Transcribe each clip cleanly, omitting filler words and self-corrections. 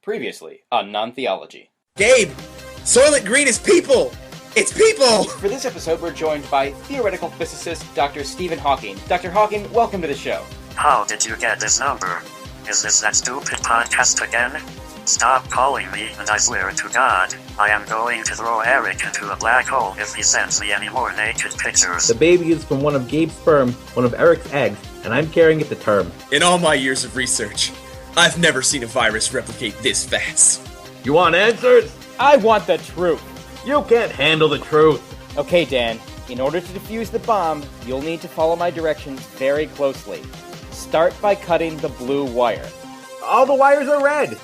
Previously on NonTheology. Gabe, Soylent Green is people! It's people! For this episode, we're joined by theoretical physicist Dr. Stephen Hawking. Dr. Hawking, welcome to the show. How did you get this number? Is this that stupid podcast again? Stop calling me, and I swear to God, I am going to throw Eric into a black hole if he sends me any more naked pictures. The baby is from one of Gabe's sperm, one of Eric's eggs, and I'm carrying it to term. In all my years of research, I've never seen a virus replicate this fast. You want answers? I want the truth. You can't handle the truth. Okay, Dan, in order to defuse the bomb, you'll need to follow my directions very closely. Start by cutting the blue wire. All the wires are red.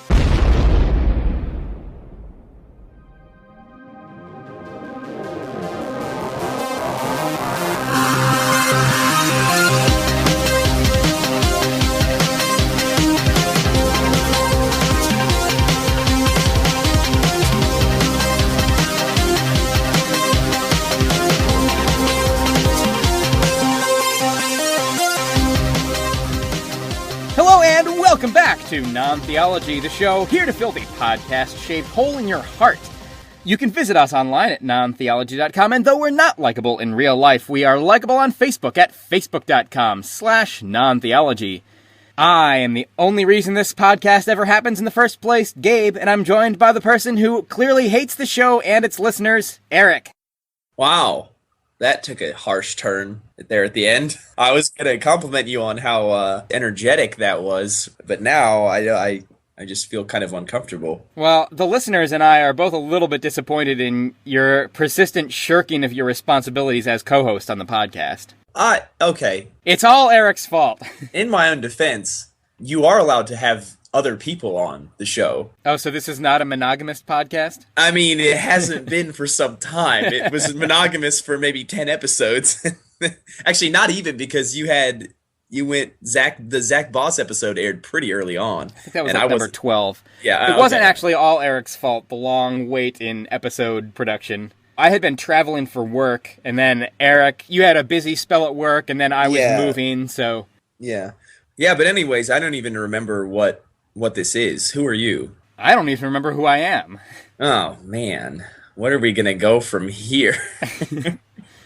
Welcome back to NonTheology, the show here to fill the podcast-shaped hole in your heart. You can visit us online at nontheology.com, and though we're not likable in real life, we are likable on Facebook at facebook.com/nontheology. I am the only reason this podcast ever happens in the first place, Gabe, and I'm joined by the person who clearly hates the show and its listeners, Eric. Wow. That took a harsh turn there at the end. I was going to compliment you on how energetic that was, but now I just feel kind of uncomfortable. Well, the listeners and I are both a little bit disappointed in your persistent shirking of your responsibilities as co-host on the podcast. Okay. It's all Eric's fault. In my own defense, you are allowed to have other people on the show. Oh, so this is not a monogamous podcast? I mean, it hasn't been for some time. It was monogamous for maybe 10 episodes. Actually, not even, because the Zach Boss episode aired pretty early on. I think that was number 12. Yeah. It wasn't actually all Eric's fault, the long wait in episode production. I had been traveling for work, and then Eric, you had a busy spell at work, and then I was moving, so... Yeah, but anyways, I don't even remember what this is. Who are you? I don't even remember who I am. Oh, man. What are we going to go from here?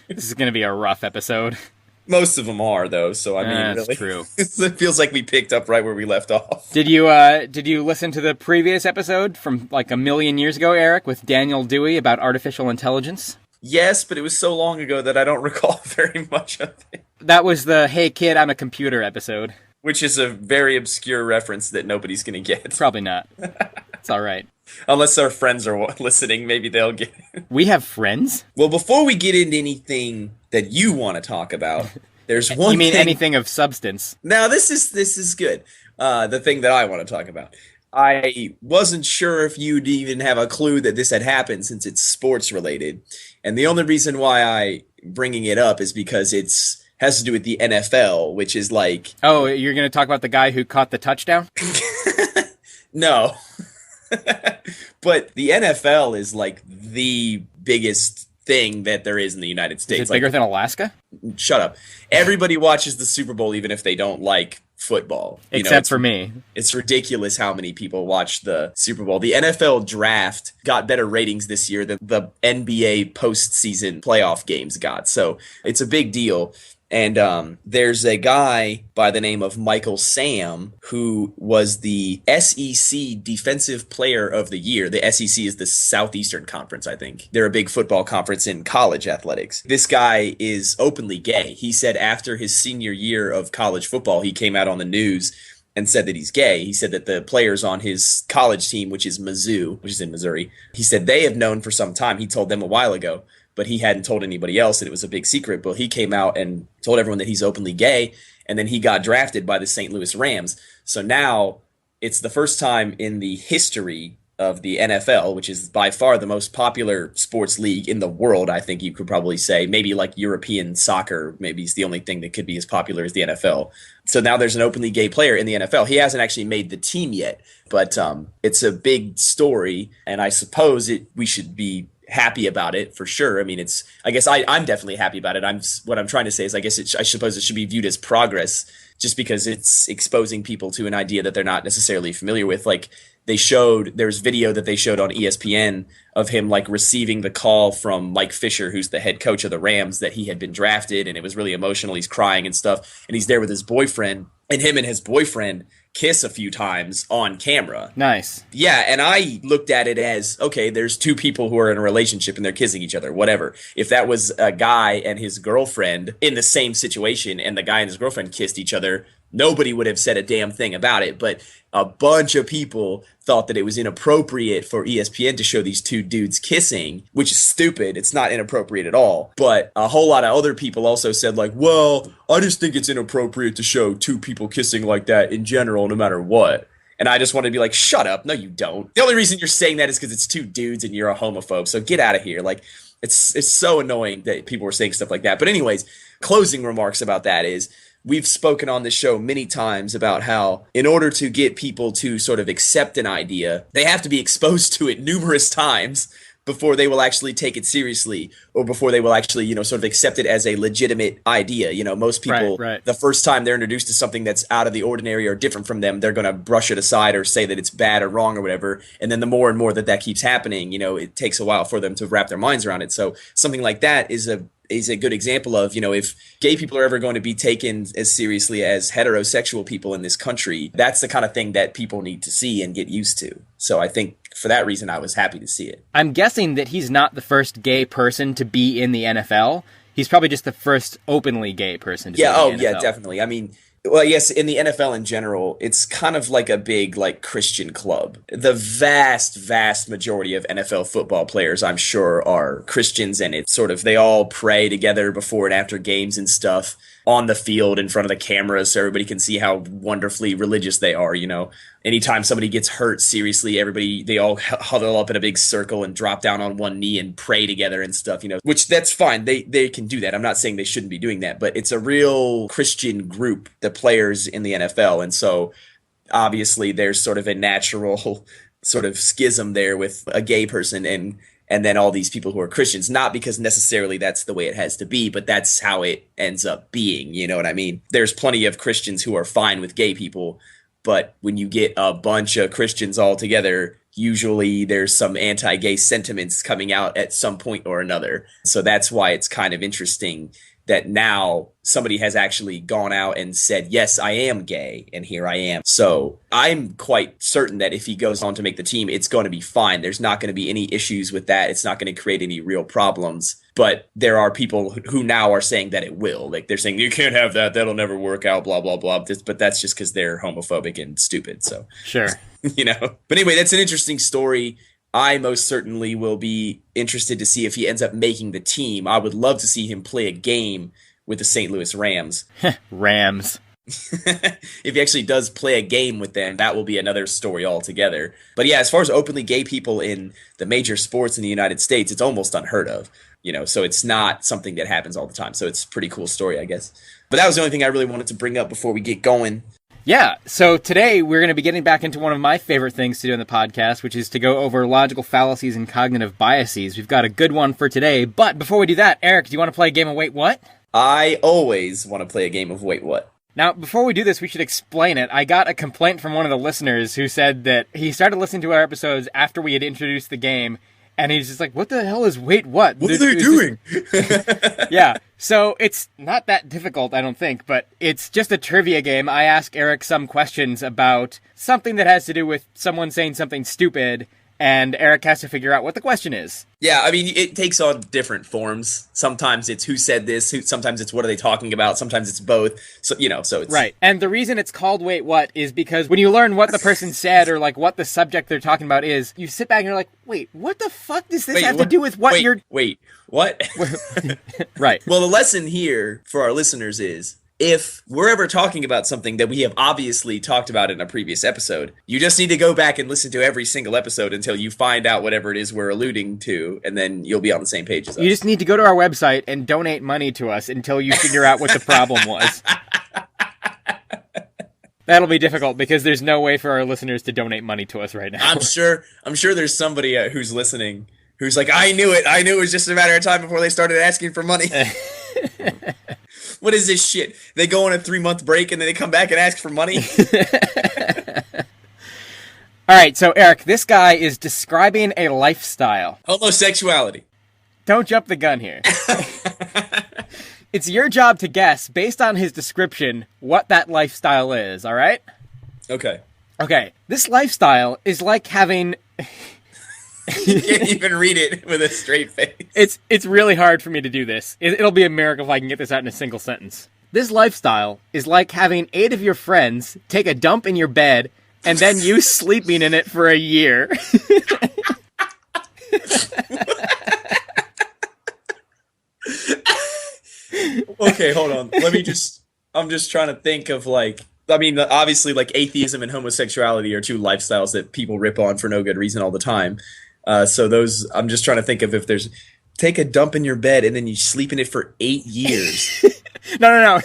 This is going to be a rough episode. Most of them are, though, so I mean, that's really, true. It feels like we picked up right where we left off. Did you listen to the previous episode from like a million years ago, Eric, with Daniel Dewey about artificial intelligence? Yes, but it was so long ago that I don't recall very much of it. That was the "Hey Kid, I'm a Computer" episode. Which is a very obscure reference that nobody's going to get. Probably not. It's all right. Unless our friends are listening, maybe they'll get it. We have friends? Well, before we get into anything that you want to talk about, there's one You mean thing... anything of substance? Now, this is good. The thing that I want to talk about. I wasn't sure if you'd even have a clue that this had happened since it's sports related. And the only reason why I'm bringing it up is because has to do with the NFL, which is like... Oh, you're going to talk about the guy who caught the touchdown? No. But the NFL is like the biggest thing that there is in the United States. Is it bigger than Alaska? Shut up. Everybody watches the Super Bowl even if they don't like football. Except for me. It's ridiculous how many people watch the Super Bowl. The NFL draft got better ratings this year than the NBA postseason playoff games got. So it's a big deal. And there's a guy by the name of Michael Sam who was the SEC Defensive Player of the Year. The SEC is the Southeastern Conference, I think. They're a big football conference in college athletics. This guy is openly gay. He said after his senior year of college football, he came out on the news and said that he's gay. He said that the players on his college team, which is Mizzou, which is in Missouri, he said they have known for some time. He told them a while ago, but he hadn't told anybody else, and it was a big secret. But he came out and told everyone that he's openly gay, and then he got drafted by the St. Louis Rams. So now it's the first time in the history of the NFL, which is by far the most popular sports league in the world, I think you could probably say. Maybe like European soccer, maybe is the only thing that could be as popular as the NFL. So now there's an openly gay player in the NFL. He hasn't actually made the team yet, but it's a big story, and I suppose we should be happy about it for sure. I mean, I guess I'm definitely happy about it. What I'm trying to say is, I guess I suppose it should be viewed as progress, just because it's exposing people to an idea that they're not necessarily familiar with. Like, there's video that they showed on ESPN of him like receiving the call from Mike Fisher, who's the head coach of the Rams, that he had been drafted, and it was really emotional. He's crying and stuff, and he's there with his boyfriend, and him and his boyfriend kiss a few times on camera. Nice. Yeah, and I looked at it as, okay, there's two people who are in a relationship and they're kissing each other, whatever. If that was a guy and his girlfriend in the same situation and the guy and his girlfriend kissed each other, nobody would have said a damn thing about it. But a bunch of people thought that it was inappropriate for ESPN to show these two dudes kissing, which is stupid. It's not inappropriate at all. But a whole lot of other people also said, like, well, I just think it's inappropriate to show two people kissing like that in general, no matter what. And I just want to be like, shut up. No, you don't. The only reason you're saying that is because it's two dudes and you're a homophobe. So get out of here. Like, it's so annoying that people were saying stuff like that. But anyways, closing remarks about that is, we've spoken on this show many times about how in order to get people to sort of accept an idea, they have to be exposed to it numerous times before they will actually take it seriously, or before they will actually, sort of accept it as a legitimate idea. Most people, right. The first time they're introduced to something that's out of the ordinary or different from them, they're going to brush it aside or say that it's bad or wrong or whatever. And then the more and more that keeps happening, it takes a while for them to wrap their minds around it. So something like that is a good example of, if gay people are ever going to be taken as seriously as heterosexual people in this country, that's the kind of thing that people need to see and get used to. So I think for that reason, I was happy to see it. I'm guessing that he's not the first gay person to be in the NFL. He's probably just the first openly gay person to be in the NFL. Yeah, definitely. I mean, well, yes, in the NFL in general, it's kind of like a big, Christian club. The vast, vast majority of NFL football players, I'm sure, are Christians, and it's sort of, they all pray together before and after games and stuff on the field in front of the cameras so everybody can see how wonderfully religious they are, Anytime somebody gets hurt seriously, they all huddle up in a big circle and drop down on one knee and pray together and stuff, which that's fine. They can do that. I'm not saying they shouldn't be doing that, but it's a real Christian group, the players in the NFL. And so obviously there's sort of a natural sort of schism there with a gay person and then all these people who are Christians, not because necessarily that's the way it has to be, but that's how it ends up being. You know what I mean? There's plenty of Christians who are fine with gay people, but when you get a bunch of Christians all together, usually there's some anti-gay sentiments coming out at some point or another. So that's why it's kind of interesting that now somebody has actually gone out and said, yes, I am gay, and here I am. So I'm quite certain that if he goes on to make the team, it's going to be fine. There's not going to be any issues with that. It's not going to create any real problems. But there are people who now are saying that it will. Like, they're saying, you can't have that. That'll never work out, blah, blah, blah. But that's just because they're homophobic and stupid. So, sure. But anyway, that's an interesting story. I most certainly will be interested to see if he ends up making the team. I would love to see him play a game with the St. Louis Rams. Rams. If he actually does play a game with them, that will be another story altogether. But yeah, as far as openly gay people in the major sports in the United States, it's almost unheard of. So it's not something that happens all the time. So it's a pretty cool story, I guess. But that was the only thing I really wanted to bring up before we get going. Yeah, so today we're going to be getting back into one of my favorite things to do in the podcast, which is to go over logical fallacies and cognitive biases. We've got a good one for today, but before we do that, Eric, do you want to play a game of Wait What? I always want to play a game of Wait What. Now, before we do this, we should explain it. I got a complaint from one of the listeners who said that he started listening to our episodes after we had introduced the game, and he's just like, what the hell is Wait What? What are they doing? Yeah, so it's not that difficult, I don't think, but it's just a trivia game. I ask Eric some questions about something that has to do with someone saying something stupid, and Eric has to figure out what the question is. Yeah, I mean, it takes on different forms. Sometimes it's who said this, sometimes it's what are they talking about, sometimes it's both. So, so it's... Right, and the reason it's called Wait What is because when you learn what the person said or, what the subject they're talking about is, you sit back and you're like, wait, what the fuck does this have to do with what you're... Wait, what? Right. Well, the lesson here for our listeners is, if we're ever talking about something that we have obviously talked about in a previous episode, you just need to go back and listen to every single episode until you find out whatever it is we're alluding to, and then you'll be on the same page as us. You just need to go to our website and donate money to us until you figure out what the problem was. That'll be difficult because there's no way for our listeners to donate money to us right now. I'm sure there's somebody who's listening who's like, I knew it was just a matter of time before they started asking for money. What is this shit? They go on a 3-month break and then they come back and ask for money? All right, so Eric, this guy is describing a lifestyle. Homosexuality. Don't jump the gun here. It's your job to guess, based on his description, what that lifestyle is, all right? Okay. Okay, this lifestyle is like having... You can't even read it with a straight face. It's really hard for me to do this. It'll be a miracle if I can get this out in a single sentence. This lifestyle is like having 8 of your friends take a dump in your bed and then you sleeping in it for a year. Okay, hold on. I'm just trying to think of obviously atheism and homosexuality are 2 lifestyles that people rip on for no good reason all the time. So those, I'm just trying to think of if there's, take a dump in your bed and then you sleep in it for 8 years. No.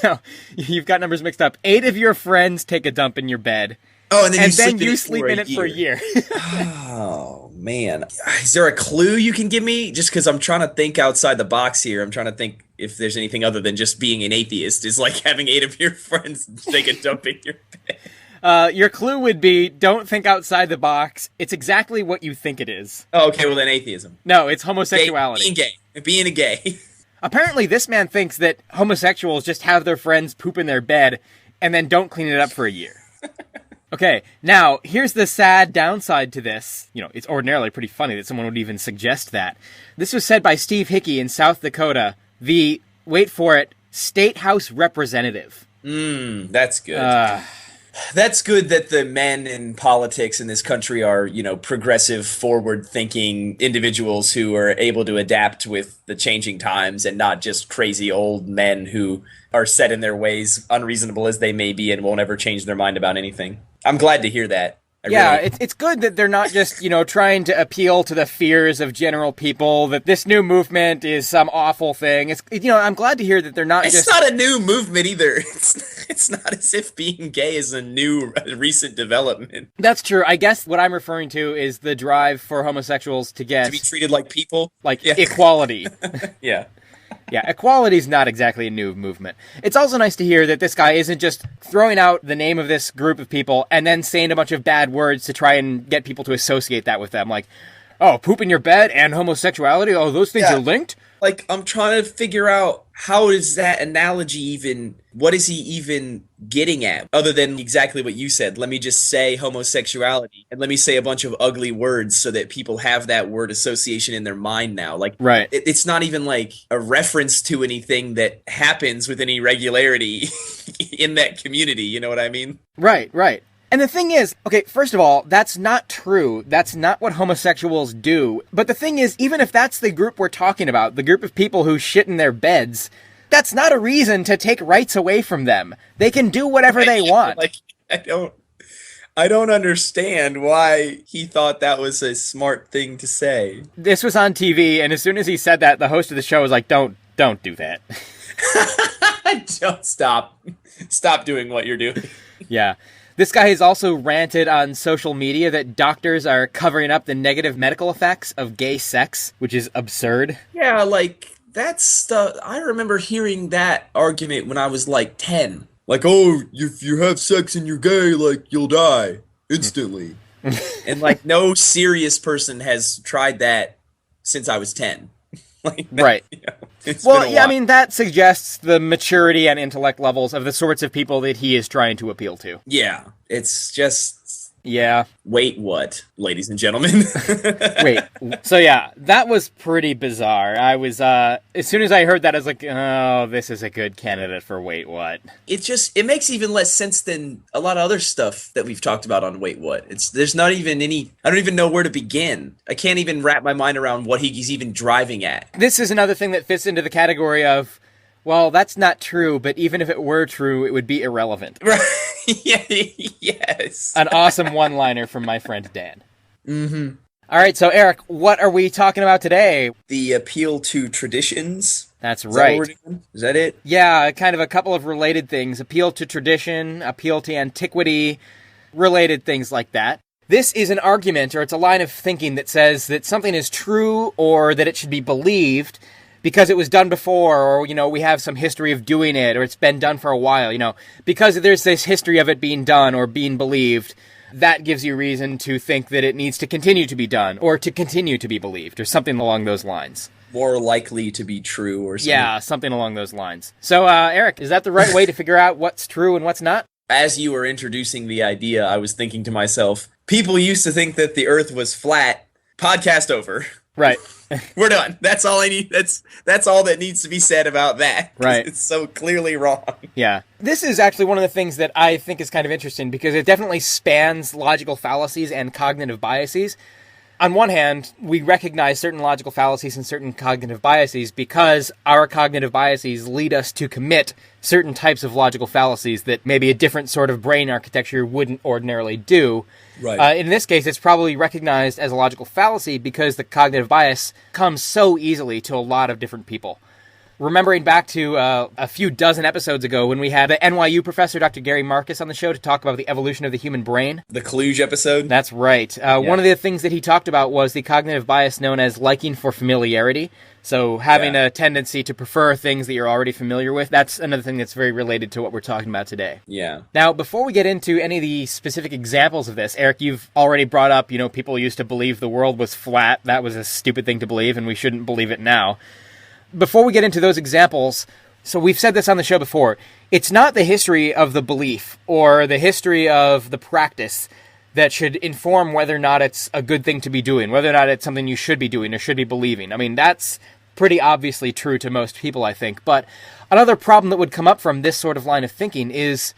You've got numbers mixed up. 8 of your friends take a dump in your bed. Oh, and then you sleep in it for a year. Oh, man. Is there a clue you can give me? Just because I'm trying to think outside the box here. I'm trying to think if there's anything other than just being an atheist. Is like having 8 of your friends take a dump in your bed. Your clue would be, don't think outside the box. It's exactly what you think it is. Oh, okay, well then atheism. No, it's homosexuality. Being a gay. Apparently, this man thinks that homosexuals just have their friends poop in their bed and then don't clean it up for a year. Okay, now, here's the sad downside to this. You know, it's ordinarily pretty funny that someone would even suggest that. This was said by Steve Hickey in South Dakota, the, wait for it, State House Representative. That's good. That's good that the men in politics in this country are, progressive, forward-thinking individuals who are able to adapt with the changing times and not just crazy old men who are set in their ways, unreasonable as they may be, and won't ever change their mind about anything. I'm glad to hear that. It's good that they're not just, trying to appeal to the fears of general people, that this new movement is some awful thing. I'm glad to hear that they're not It's not a new movement either. It's not as if being gay is a recent development. That's true. I guess what I'm referring to is the drive for homosexuals to be treated like people. Equality. Yeah. Yeah, equality is not exactly a new movement. It's also nice to hear that this guy isn't just throwing out the name of this group of people and then saying a bunch of bad words to try and get people to associate that with them. Like, oh, poop in your bed and homosexuality? Oh, those things are linked? Like, I'm trying to figure out how is that analogy even, what is he even getting at? Other than exactly what you said. Let me just say homosexuality and let me say a bunch of ugly words so that people have that word association in their mind now. Like, right. It's not even like a reference to anything that happens with any regularity in that community. You know what I mean? Right. And the thing is, okay, first of all, that's not true. That's not what homosexuals do. But the thing is, even if that's the group we're talking about, the group of people who shit in their beds, that's not a reason to take rights away from them. They can do whatever they want. Like, I don't understand why he thought that was a smart thing to say. This was on TV, and as soon as he said that, the host of the show was like, don't do that. Don't stop doing what you're doing. Yeah. This guy has also ranted on social media that doctors are covering up the negative medical effects of gay sex, which is absurd. Yeah, I remember hearing that argument when I was 10. Like, oh, if you have sex and you're gay, you'll die instantly. And no serious person has tried that since I was 10. Right. I mean, that suggests the maturity and intellect levels of the sorts of people that he is trying to appeal to. Yeah, it's just... Yeah. Wait, what, ladies and gentlemen? Wait. So yeah, that was pretty bizarre. I was, as soon as I heard that, I was like, oh, this is a good candidate for Wait, What? It makes even less sense than a lot of other stuff that we've talked about on Wait, What? There's not even I don't even know where to begin. I can't even wrap my mind around what he's even driving at. This is another thing that fits into the category of, well, that's not true, but even if it were true, it would be irrelevant. Right. Yeah, yes. An awesome one-liner from my friend Dan. Mm-hmm. All right, so Eric, what are we talking about today? The appeal to traditions. That's right. Is that it? Yeah, kind of a couple of related things. Appeal to tradition, appeal to antiquity, related things like that. This is an argument, or it's a line of thinking that says that something is true or that it should be believed because it was done before, or, we have some history of doing it, or it's been done for a while, because there's this history of it being done or being believed, that gives you reason to think that it needs to continue to be done, or to continue to be believed, or something along those lines. More likely to be true or something. Yeah, something along those lines. So, Eric, is that the right way to figure out what's true and what's not? As you were introducing the idea, I was thinking to myself, people used to think that the Earth was flat. Podcast over. Right. We're done. That's all I need. That's all that needs to be said about that. Right. It's so clearly wrong. Yeah. This is actually one of the things that I think is kind of interesting, because it definitely spans logical fallacies and cognitive biases. On one hand, we recognize certain logical fallacies and certain cognitive biases because our cognitive biases lead us to commit certain types of logical fallacies that maybe a different sort of brain architecture wouldn't ordinarily do. Right. In this case, it's probably recognized as a logical fallacy because the cognitive bias comes so easily to a lot of different people. Remembering back to a few dozen episodes ago when we had an NYU professor, Dr. Gary Marcus, on the show to talk about the evolution of the human brain. The Kluge episode? That's right. One of the things that he talked about was the cognitive bias known as liking for familiarity. So having a tendency to prefer things that you're already familiar with. That's another thing that's very related to what we're talking about today. Yeah. Now, before we get into any of the specific examples of this, Eric, you've already brought up, people used to believe the world was flat. That was a stupid thing to believe, and we shouldn't believe it now. Before we get into those examples, so we've said this on the show before, it's not the history of the belief or the history of the practice that should inform whether or not it's a good thing to be doing, whether or not it's something you should be doing or should be believing. I mean, that's pretty obviously true to most people, I think. But another problem that would come up from this sort of line of thinking is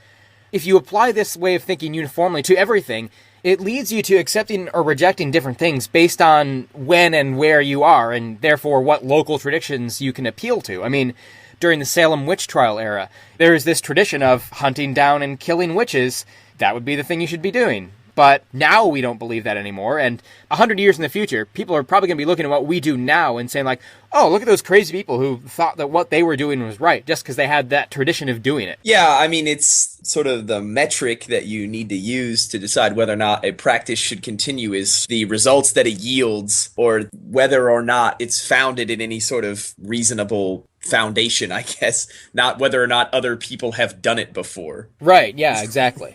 if you apply this way of thinking uniformly to everything, it leads you to accepting or rejecting different things based on when and where you are, and therefore what local traditions you can appeal to. I mean, during the Salem witch trial era, there is this tradition of hunting down and killing witches. That would be the thing you should be doing. But now we don't believe that anymore, and 100 years in the future, people are probably going to be looking at what we do now and saying like, oh, look at those crazy people who thought that what they were doing was right, just because they had that tradition of doing it. Yeah, I mean, it's sort of the metric that you need to use to decide whether or not a practice should continue is the results that it yields, or whether or not it's founded in any sort of reasonable foundation, I guess, not whether or not other people have done it before. Right, yeah, exactly.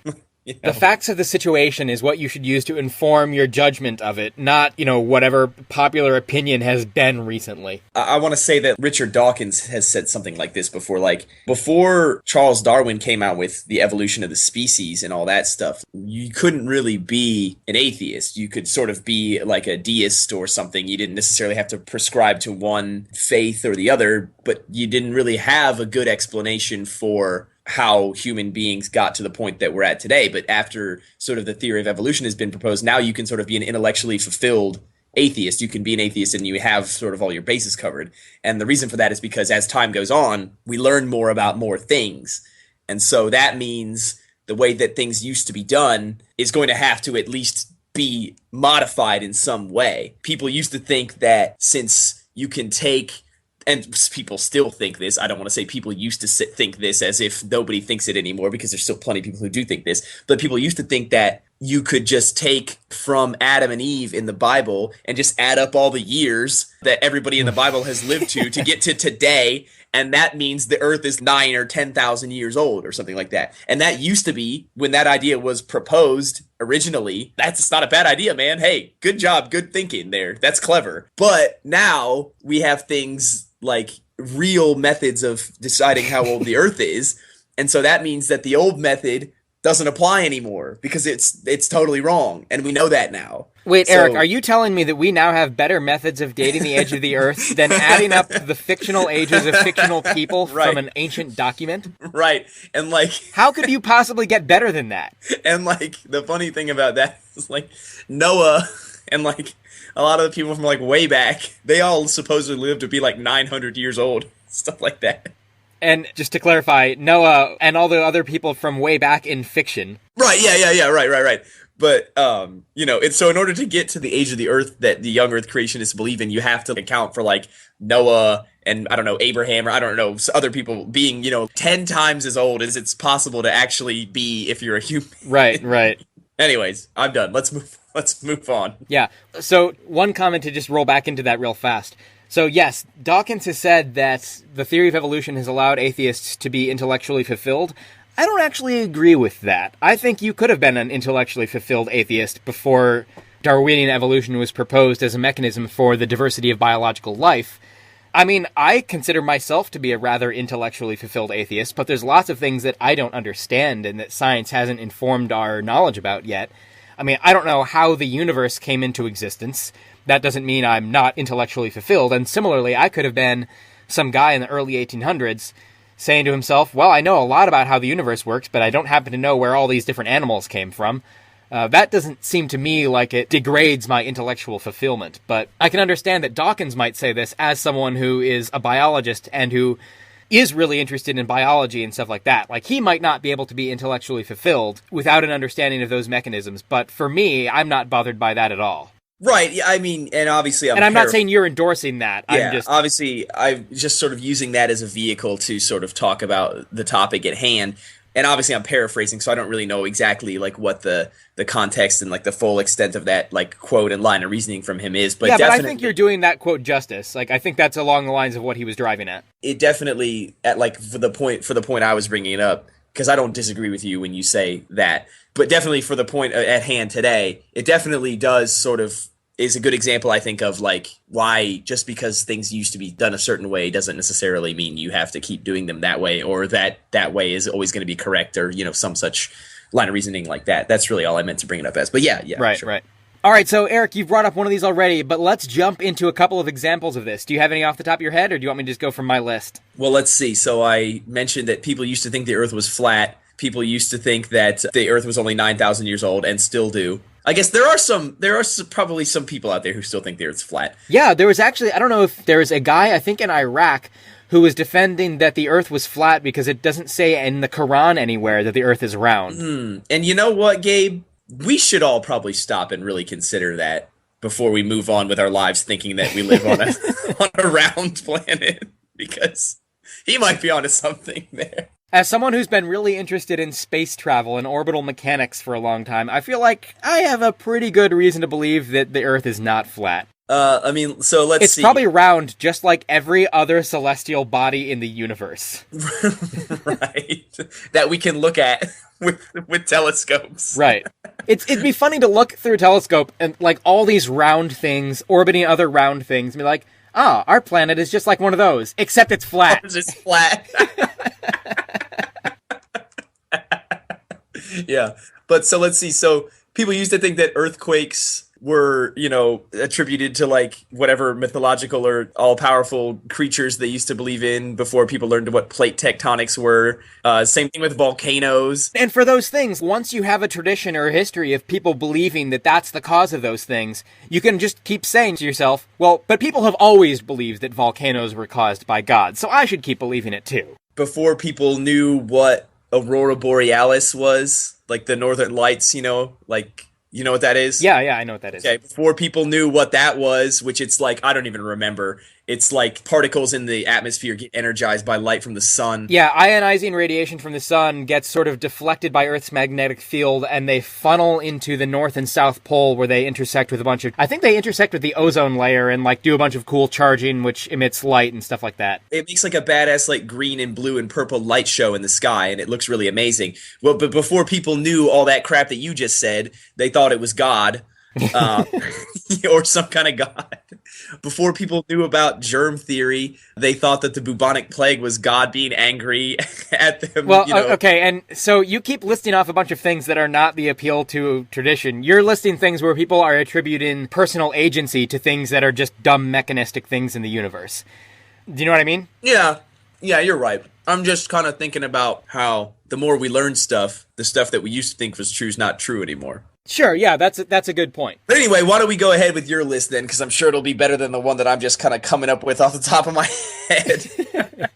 The facts of the situation is what you should use to inform your judgment of it, not, whatever popular opinion has been recently. I want to say that Richard Dawkins has said something like this before, like, before Charles Darwin came out with the evolution of the species and all that stuff, you couldn't really be an atheist. You could sort of be like a deist or something. You didn't necessarily have to prescribe to one faith or the other, but you didn't really have a good explanation for how human beings got to the point that we're at today. But after sort of the theory of evolution has been proposed, now you can sort of be an intellectually fulfilled atheist. You can be an atheist and you have sort of all your bases covered. And the reason for that is because as time goes on, we learn more about more things. And so that means the way that things used to be done is going to have to at least be modified in some way. People used to think that since you can take, and people still think this, I don't want to say people used to think this as if nobody thinks it anymore, because there's still plenty of people who do think this, but people used to think that you could just take from Adam and Eve in the Bible and just add up all the years that everybody in the Bible has lived to get to today, and that means the earth is 9 or 10,000 years old or something like that. And that used to be, when that idea was proposed originally, that's not a bad idea, man. Hey, good job, good thinking there. That's clever. But now we have things like real methods of deciding how old the earth is. And so that means that the old method doesn't apply anymore because it's totally wrong. And we know that now. Wait, Eric, are you telling me that we now have better methods of dating the age of the earth than adding up the fictional ages of fictional people from an ancient document? Right. And like, how could you possibly get better than that? And like, the funny thing about that is like Noah and like a lot of the people from like way back, they all supposedly lived to be like 900 years old, stuff like that. And just to clarify, Noah and all the other people from way back in fiction. Right, yeah, right. But, it's so in order to get to the age of the earth that the young earth creationists believe in, you have to account for like Noah and, I don't know, Abraham, or I don't know, other people being, 10 times as old as it's possible to actually be if you're a human. Right. Anyways, I'm done. Let's move on. Yeah. So one comment to just roll back into that real fast. So yes, Dawkins has said that the theory of evolution has allowed atheists to be intellectually fulfilled. I don't actually agree with that. I think you could have been an intellectually fulfilled atheist before Darwinian evolution was proposed as a mechanism for the diversity of biological life. I mean, I consider myself to be a rather intellectually fulfilled atheist, but there's lots of things that I don't understand and that science hasn't informed our knowledge about yet. I mean, I don't know how the universe came into existence. That doesn't mean I'm not intellectually fulfilled. And similarly, I could have been some guy in the early 1800s saying to himself, well, I know a lot about how the universe works, but I don't happen to know where all these different animals came from. That doesn't seem to me like it degrades my intellectual fulfillment, but I can understand that Dawkins might say this as someone who is a biologist and who is really interested in biology and stuff like that. Like, he might not be able to be intellectually fulfilled without an understanding of those mechanisms, but for me, I'm not bothered by that at all. Right, yeah, I mean, and obviously I'm not saying you're endorsing that. Yeah, obviously, I'm just sort of using that as a vehicle to sort of talk about the topic at hand. And obviously I'm paraphrasing, so I don't really know exactly like what the context and like the full extent of that like quote and line of reasoning from him is. But yeah, definitely, but I think you're doing that quote justice. Like, I think that's along the lines of what he was driving at. It definitely, at like for the point I was bringing it up, because I don't disagree with you when you say that, but definitely for the point at hand today, it definitely does sort of is a good example, I think, of like why just because things used to be done a certain way doesn't necessarily mean you have to keep doing them that way, or that way is always going to be correct, or, you know, some such line of reasoning like that. That's really all I meant to bring it up as. But yeah, right, sure. Right. All right, so Eric, you've brought up one of these already, but let's jump into a couple of examples of this. Do you have any off the top of your head, or do you want me to just go from my list? Well, let's see. So I mentioned that people used to think the Earth was flat. People used to think that the Earth was only 9,000 years old, and still do. I guess there are probably some people out there who still think the Earth's flat. Yeah, there was actually, I don't know if there was a guy, I think in Iraq, who was defending that the Earth was flat because it doesn't say in the Quran anywhere that the Earth is round. And you know what, Gabe? We should all probably stop and really consider that before we move on with our lives thinking that we live on a round planet, because he might be onto something there. As someone who's been really interested in space travel and orbital mechanics for a long time, I feel like I have a pretty good reason to believe that the Earth is not flat. I mean, so let's see. It's probably round, just like every other celestial body in the universe. Right. That we can look at with telescopes. Right. It'd be funny to look through a telescope and, like, all these round things orbiting other round things, and be like, our planet is just like one of those, except it's flat. It's just flat. Yeah. But so let's see. So people used to think that earthquakes were, you know, attributed to like whatever mythological or all-powerful creatures they used to believe in before people learned what plate tectonics were. Same thing with volcanoes. And for those things, once you have a tradition or a history of people believing that that's the cause of those things, you can just keep saying to yourself, well, but people have always believed that volcanoes were caused by God, so I should keep believing it too. Before people knew what Aurora Borealis was, like the Northern Lights, you know, like, you know what that is? Yeah, I know what that is. Okay, before people knew what that was, which it's like, I don't even remember. It's like particles in the atmosphere get energized by light from the sun. Yeah, ionizing radiation from the sun gets sort of deflected by Earth's magnetic field, and they funnel into the North and South Pole where they intersect with a bunch of... I think they intersect with the ozone layer and, like, do a bunch of cool charging, which emits light and stuff like that. It makes, like, a badass, like, green and blue and purple light show in the sky, and it looks really amazing. Well, but before people knew all that crap that you just said, they thought it was God. Or some kind of god. Before people knew about germ theory, they thought that the bubonic plague was God being angry at them. Well, you know. Okay, and so you keep listing off a bunch of things that are not the appeal to tradition. You're listing things where people are attributing personal agency to things that are just dumb mechanistic things in the universe. Do you know what I mean? Yeah, you're right. I'm just kind of thinking about how the more we learn stuff, the stuff that we used to think was true is not true anymore. Sure, yeah, that's a good point. But anyway, why don't we go ahead with your list then, because I'm sure it'll be better than the one that I'm just kind of coming up with off the top of my head.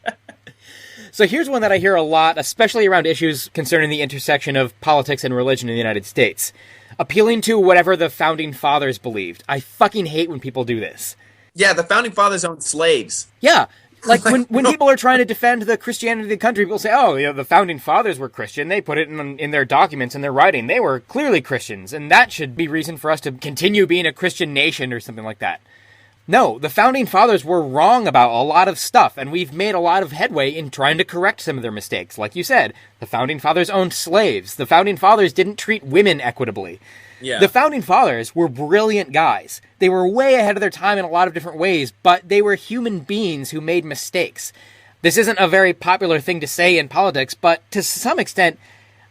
So here's one that I hear a lot, especially around issues concerning the intersection of politics and religion in the United States. Appealing to whatever the Founding Fathers believed. I fucking hate when people do this. Yeah, the Founding Fathers owned slaves. Yeah. Like, when people are trying to defend the Christianity of the country, people say, oh, you know, the Founding Fathers were Christian. They put it in their documents and their writing. They were clearly Christians, and that should be reason for us to continue being a Christian nation or something like that. No, the Founding Fathers were wrong about a lot of stuff, and we've made a lot of headway in trying to correct some of their mistakes. Like you said, the Founding Fathers owned slaves. The Founding Fathers didn't treat women equitably. Yeah. The Founding Fathers were brilliant guys. They were way ahead of their time in a lot of different ways, but they were human beings who made mistakes. This isn't a very popular thing to say in politics, but to some extent,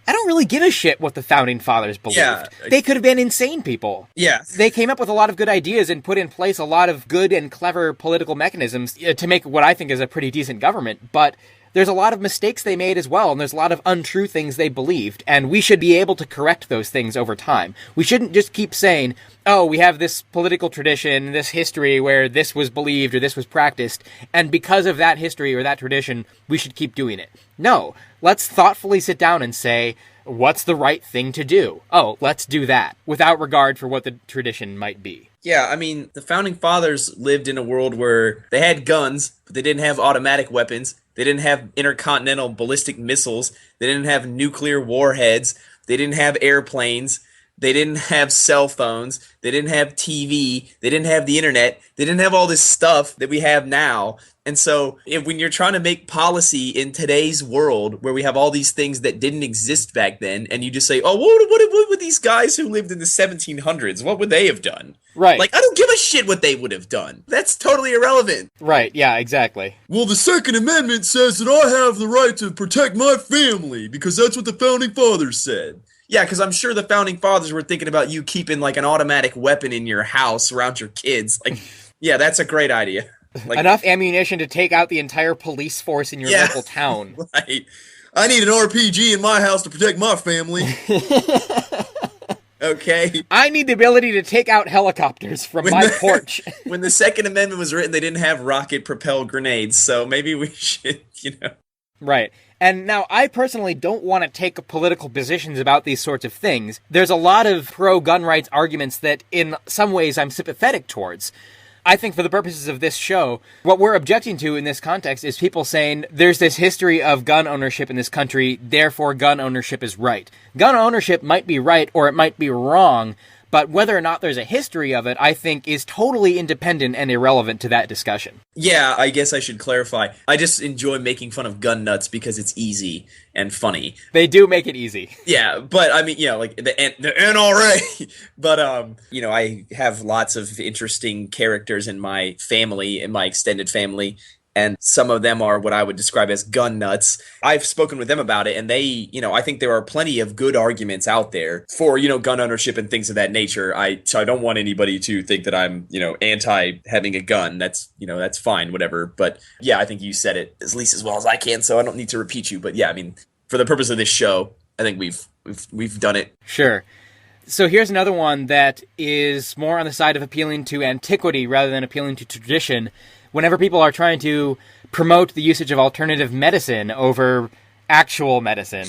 I don't really give a shit what the Founding Fathers believed. Yeah. They could have been insane people. Yeah. They came up with a lot of good ideas and put in place a lot of good and clever political mechanisms to make what I think is a pretty decent government, but there's a lot of mistakes they made as well, and there's a lot of untrue things they believed, and we should be able to correct those things over time. We shouldn't just keep saying, oh, we have this political tradition, this history where this was believed or this was practiced, and because of that history or that tradition, we should keep doing it. No, let's thoughtfully sit down and say, what's the right thing to do? Oh, let's do that, without regard for what the tradition might be. Yeah, I mean, the Founding Fathers lived in a world where they had guns, but they didn't have automatic weapons. They didn't have intercontinental ballistic missiles. They didn't have nuclear warheads. They didn't have airplanes. They didn't have cell phones. They didn't have TV. They didn't have the internet. They didn't have all this stuff that we have now. And so when you're trying to make policy in today's world where we have all these things that didn't exist back then, and you just say, oh, what would these guys who lived in the 1700s, what would they have done? Right. Like, I don't give a shit what they would have done. That's totally irrelevant. Right, yeah, exactly. Well, the Second Amendment says that I have the right to protect my family because that's what the Founding Fathers said. Yeah, because I'm sure the Founding Fathers were thinking about you keeping, like, an automatic weapon in your house around your kids. Like, yeah, that's a great idea. Like, enough ammunition to take out the entire police force in your local town. Right. I need an RPG in my house to protect my family. Okay. I need the ability to take out helicopters from my porch. When the Second Amendment was written, they didn't have rocket-propelled grenades, so maybe we should, Right. And now, I personally don't want to take political positions about these sorts of things. There's a lot of pro-gun rights arguments that, in some ways, I'm sympathetic towards. I think for the purposes of this show, what we're objecting to in this context is people saying there's this history of gun ownership in this country, therefore gun ownership is right. Gun ownership might be right or it might be wrong, but whether or not there's a history of it, I think, is totally independent and irrelevant to that discussion. Yeah, I guess I should clarify. I just enjoy making fun of gun nuts because it's easy and funny. They do make it easy. Yeah, but I mean, like the NRA. But I have lots of interesting characters in my family, in my extended family, and some of them are what I would describe as gun nuts. I've spoken with them about it, and they, I think there are plenty of good arguments out there for, gun ownership and things of that nature. So I don't want anybody to think that I'm, anti having a gun. That's, that's fine, whatever. But yeah, I think you said it at least as well as I can, so I don't need to repeat you. But yeah, I mean, for the purpose of this show, I think we've done it. Sure. So here's another one that is more on the side of appealing to antiquity rather than appealing to tradition. Whenever people are trying to promote the usage of alternative medicine over actual medicine,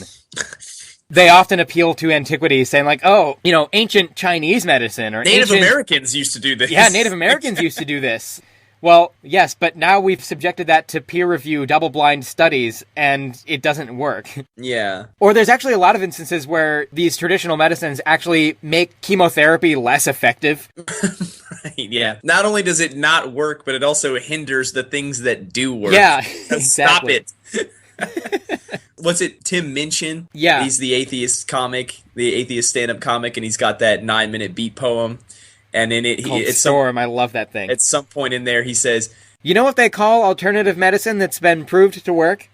they often appeal to antiquity, saying like, oh, ancient Chinese medicine or Native Americans used to do this. Yeah, Native Americans used to do this. Well, yes, but now we've subjected that to peer-review, double-blind studies, and it doesn't work. Yeah. Or there's actually a lot of instances where these traditional medicines actually make chemotherapy less effective. Right, yeah. Not only does it not work, but it also hinders the things that do work. Yeah, exactly. Stop it. What's it, Tim Minchin? Yeah. He's the atheist stand-up comic, and he's got that 9-minute beat poem. And in it, I love that thing. At some point in there, he says, "You know what they call alternative medicine that's been proved to work?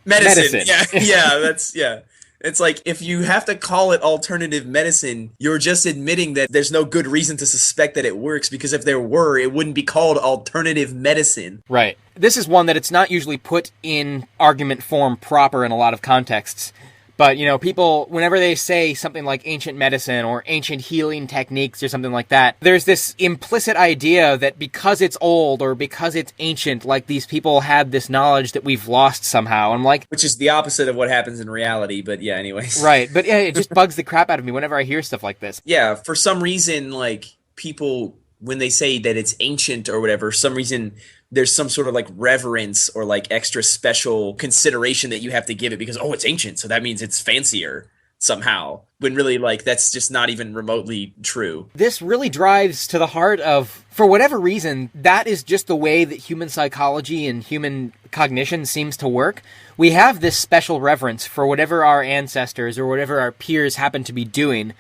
Medicine." Yeah. It's like, if you have to call it alternative medicine, you're just admitting that there's no good reason to suspect that it works, because if there were, it wouldn't be called alternative medicine. Right. This is one that it's not usually put in argument form proper in a lot of contexts. But, people, whenever they say something like ancient medicine or ancient healing techniques or something like that, there's this implicit idea that because it's old or because it's ancient, like these people had this knowledge that we've lost somehow. I'm like... Which is the opposite of what happens in reality, but yeah, anyways. Right, but yeah, it just bugs the crap out of me whenever I hear stuff like this. Yeah, for some reason, like, people, when they say that it's ancient or whatever, some reason... there's some sort of like reverence or like extra special consideration that you have to give it because, oh, it's ancient, so that means it's fancier. somehow, when really, like, that's just not even remotely true. This really drives to the heart of, for whatever reason, that is just the way that human psychology and human cognition seems to work. We have this special reverence for whatever our ancestors or whatever our peers happen to be doing,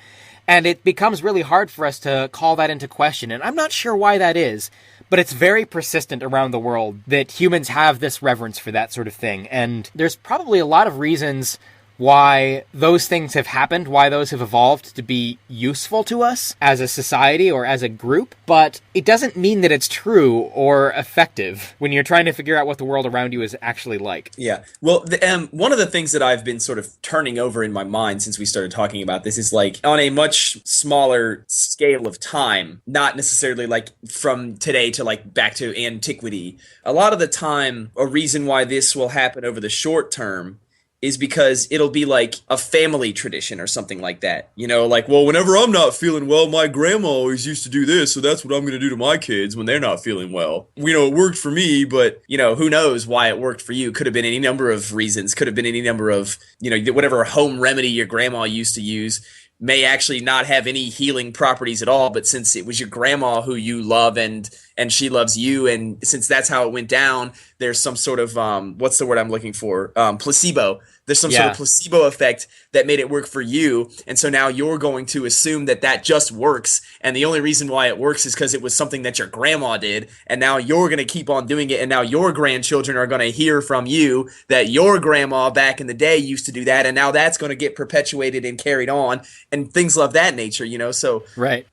and it becomes really hard for us to call that into question. And I'm not sure why that is, but it's very persistent around the world that humans have this reverence for that sort of thing. And there's probably a lot of reasons why those things have happened, why those have evolved to be useful to us as a society or as a group, but it doesn't mean that it's true or effective when you're trying to figure out what the world around you is actually like. Yeah. Well, one of the things that I've been sort of turning over in my mind since we started talking about this is, like, on a much smaller scale of time, not necessarily like from today to like back to antiquity. A lot of the time, a reason why this will happen over the short term is because it'll be like a family tradition or something like that. You know, like, well, whenever I'm not feeling well, my grandma always used to do this, so that's what I'm going to do to my kids when they're not feeling well. You know, it worked for me, but, you know, who knows why it worked for you? Could have been any number of reasons. Could have been any number of, you know, whatever home remedy your grandma used to use may actually not have any healing properties at all, but since it was your grandma who you love and she loves you, and since that's how it went down, there's some sort of what's the word I'm looking for? Placebo. There's some sort of placebo effect that made it work for you, and so now you're going to assume that that just works, and the only reason why it works is because it was something that your grandma did, and now you're going to keep on doing it, and now your grandchildren are going to hear from you that your grandma back in the day used to do that, and now that's going to get perpetuated and carried on, and things of that nature, you know. So right,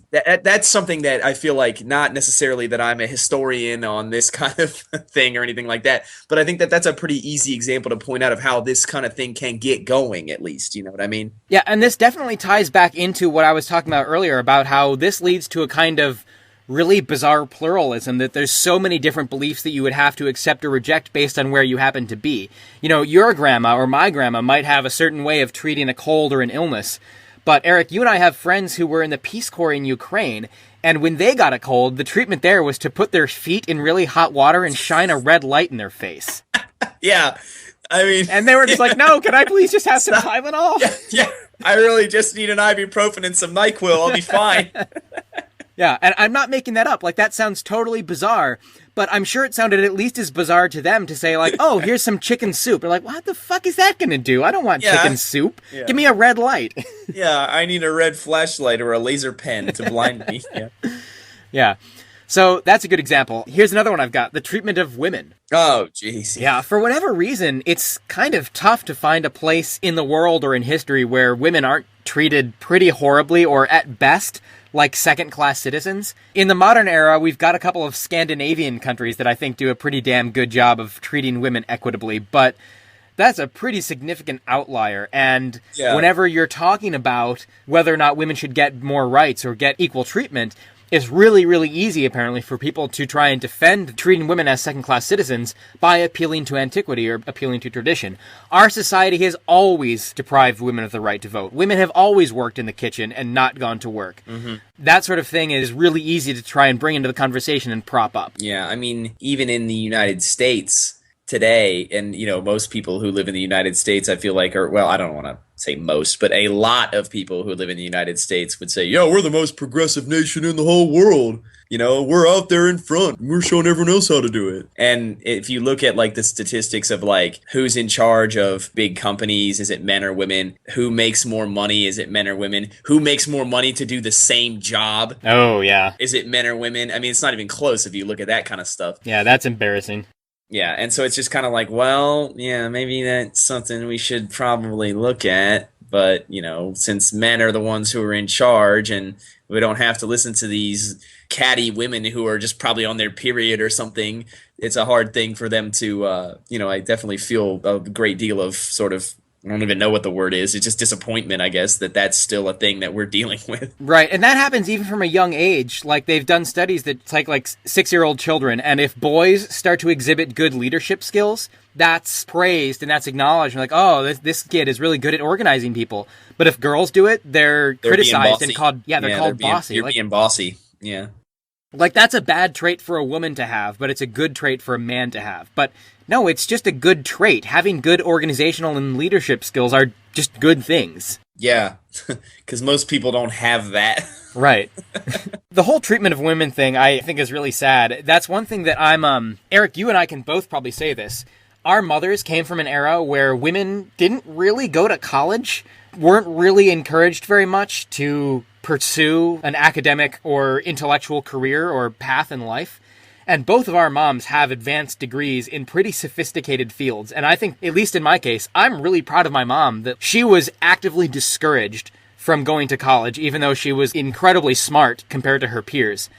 that's something that I feel like, not necessarily that I'm a historian on this kind of thing or anything like that, but I think that that's a pretty easy example to point out of how this kind of thing can get going, at least, you know what I mean? Yeah, and this definitely ties back into what I was talking about earlier about how this leads to a kind of really bizarre pluralism, that there's so many different beliefs that you would have to accept or reject based on where you happen to be. You know, your grandma or my grandma might have a certain way of treating a cold or an illness, but Eric, you and I have friends who were in the Peace Corps in Ukraine, and when they got a cold, the treatment there was to put their feet in really hot water and shine a red light in their face. Yeah. I mean, and they were just like, no, can I please just have some Tylenol? Yeah, I really just need an ibuprofen and some NyQuil. I'll be fine. Yeah, and I'm not making that up. Like, that sounds totally bizarre, but I'm sure it sounded at least as bizarre to them to say, like, oh, here's some chicken soup. They're like, what the fuck is that going to do? I don't want chicken soup. Yeah. Give me a red light. Yeah, I need a red flashlight or a laser pen to blind me. Yeah. Yeah. So that's a good example. Here's another one I've got, the treatment of women. Oh, jeez. Yeah, for whatever reason, it's kind of tough to find a place in the world or in history where women aren't treated pretty horribly or, at best, like second-class citizens. In the modern era, we've got a couple of Scandinavian countries that I think do a pretty damn good job of treating women equitably, but that's a pretty significant outlier. And whenever you're talking about whether or not women should get more rights or get equal treatment, it's really, really easy, apparently, for people to try and defend treating women as second-class citizens by appealing to antiquity or appealing to tradition. Our society has always deprived women of the right to vote. Women have always worked in the kitchen and not gone to work. Mm-hmm. That sort of thing is really easy to try and bring into the conversation and prop up. Yeah, I mean, even in the United States today, and, you know, most people who live in the United States, I feel like, are, well, I don't want to say most, but a lot of people who live in the United States would say, yeah, we're the most progressive nation in the whole world. You know, we're out there in front. We're showing everyone else how to do it. And if you look at, like, the statistics of, like, who's in charge of big companies, is it men or women? Who makes more money? Is it men or women? Who makes more money to do the same job? Oh, yeah. Is it men or women? I mean, it's not even close if you look at that kind of stuff. Yeah, that's embarrassing. Yeah, and so it's just kind of like, well, yeah, maybe that's something we should probably look at. But, you know, since men are the ones who are in charge and we don't have to listen to these catty women who are just probably on their period or something, it's a hard thing for them to, you know, I definitely feel a great deal of sort of, I don't even know what the word is. It's just disappointment, I guess, that that's still a thing that we're dealing with. Right, and that happens even from a young age. Like, they've done studies that take, like 6-year-old children, and if boys start to exhibit good leadership skills, that's praised and that's acknowledged. And like, oh, this kid is really good at organizing people. But if girls do it, they're criticized and called, they're called bossy. You're being bossy, yeah. Like, that's a bad trait for a woman to have, but it's a good trait for a man to have. But no, it's just a good trait. Having good organizational and leadership skills are just good things. Yeah, because most people don't have that. Right. The whole treatment of women thing, I think, is really sad. That's one thing that Eric, you and I can both probably say this. Our mothers came from an era where women didn't really go to college, weren't really encouraged very much to pursue an academic or intellectual career or path in life. And both of our moms have advanced degrees in pretty sophisticated fields. And I think, at least in my case, I'm really proud of my mom that she was actively discouraged from going to college, even though she was incredibly smart compared to her peers.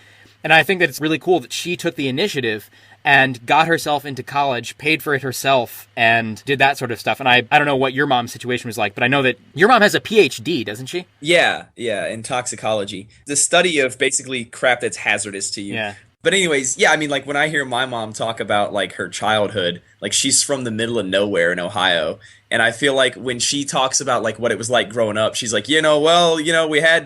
And I think that it's really cool that she took the initiative and got herself into college, paid for it herself, and did that sort of stuff. And I don't know what your mom's situation was like, but I know that your mom has a PhD, doesn't she? Yeah, in toxicology. The study of basically crap that's hazardous to you. Yeah. But anyways, yeah, I mean, like, when I hear my mom talk about, like, her childhood, like, she's from the middle of nowhere in Ohio, and I feel like when she talks about, like, what it was like growing up, she's like, we had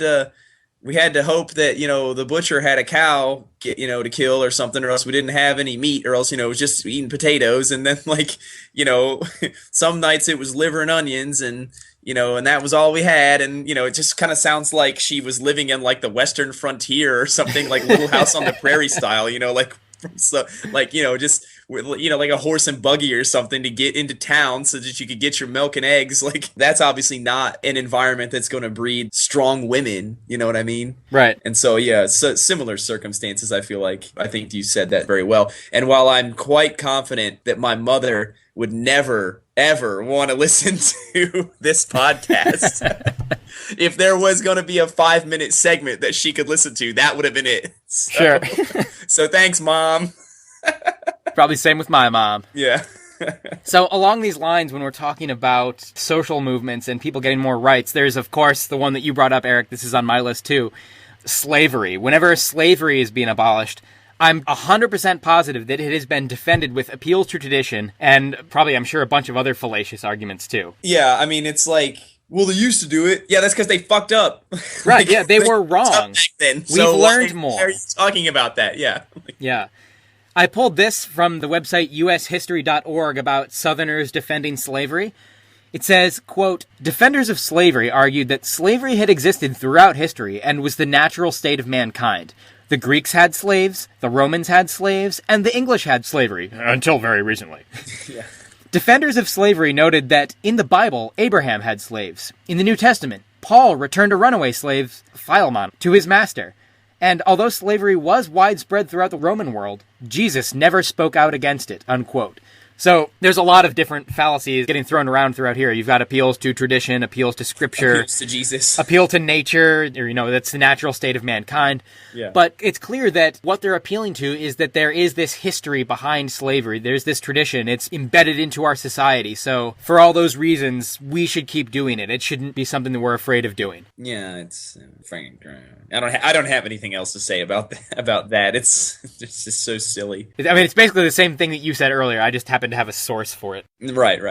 to hope that, the butcher had a cow, to kill or something, or else we didn't have any meat, or else, it was just eating potatoes, and then, like, some nights it was liver and onions, and that was all we had. And, it just kind of sounds like she was living in like the Western frontier or something, like Little House on the Prairie style, just like a horse and buggy or something to get into town so that you could get your milk and eggs. Like, that's obviously not an environment that's going to breed strong women. You know what I mean? Right. And so, yeah, so similar circumstances, I feel like. I think you said that very well. And while I'm quite confident that my mother would never ever want to listen to this podcast, if there was going to be a 5-minute segment that she could listen to, that would have been it. Sure. So thanks, Mom. Probably same with my mom. Yeah. So along these lines, when we're talking about social movements and people getting more rights, there's, of course, the one that you brought up, Eric. This is on my list, too. Slavery. Whenever slavery is being abolished, I'm 100% positive that it has been defended with appeals to tradition and probably, I'm sure, a bunch of other fallacious arguments, too. Yeah, I mean, it's like, well, they used to do it. Yeah, that's because they fucked up. Right, yeah, they were wrong. Back then. We've learned more. Why are you talking about that? Yeah. Yeah. I pulled this from the website ushistory.org about Southerners defending slavery. It says, quote, defenders of slavery argued that slavery had existed throughout history and was the natural state of mankind. The Greeks had slaves, the Romans had slaves, and the English had slavery, until very recently. Yeah. Defenders of slavery noted that in the Bible, Abraham had slaves. In the New Testament, Paul returned a runaway slave, Philemon, to his master. And although slavery was widespread throughout the Roman world, Jesus never spoke out against it, unquote. So there's a lot of different fallacies getting thrown around throughout here. You've got appeals to tradition, appeals to scripture, appeals to Jesus, appeal to nature, or, that's the natural state of mankind. Yeah. But it's clear that what they're appealing to is that there is this history behind slavery. There's this tradition. It's embedded into our society. So for all those reasons, we should keep doing it. It shouldn't be something that we're afraid of doing. Yeah, it's I don't have anything else to say about that. It's just so silly. I mean, it's basically the same thing that you said earlier. I just happen to have a source for it. Right.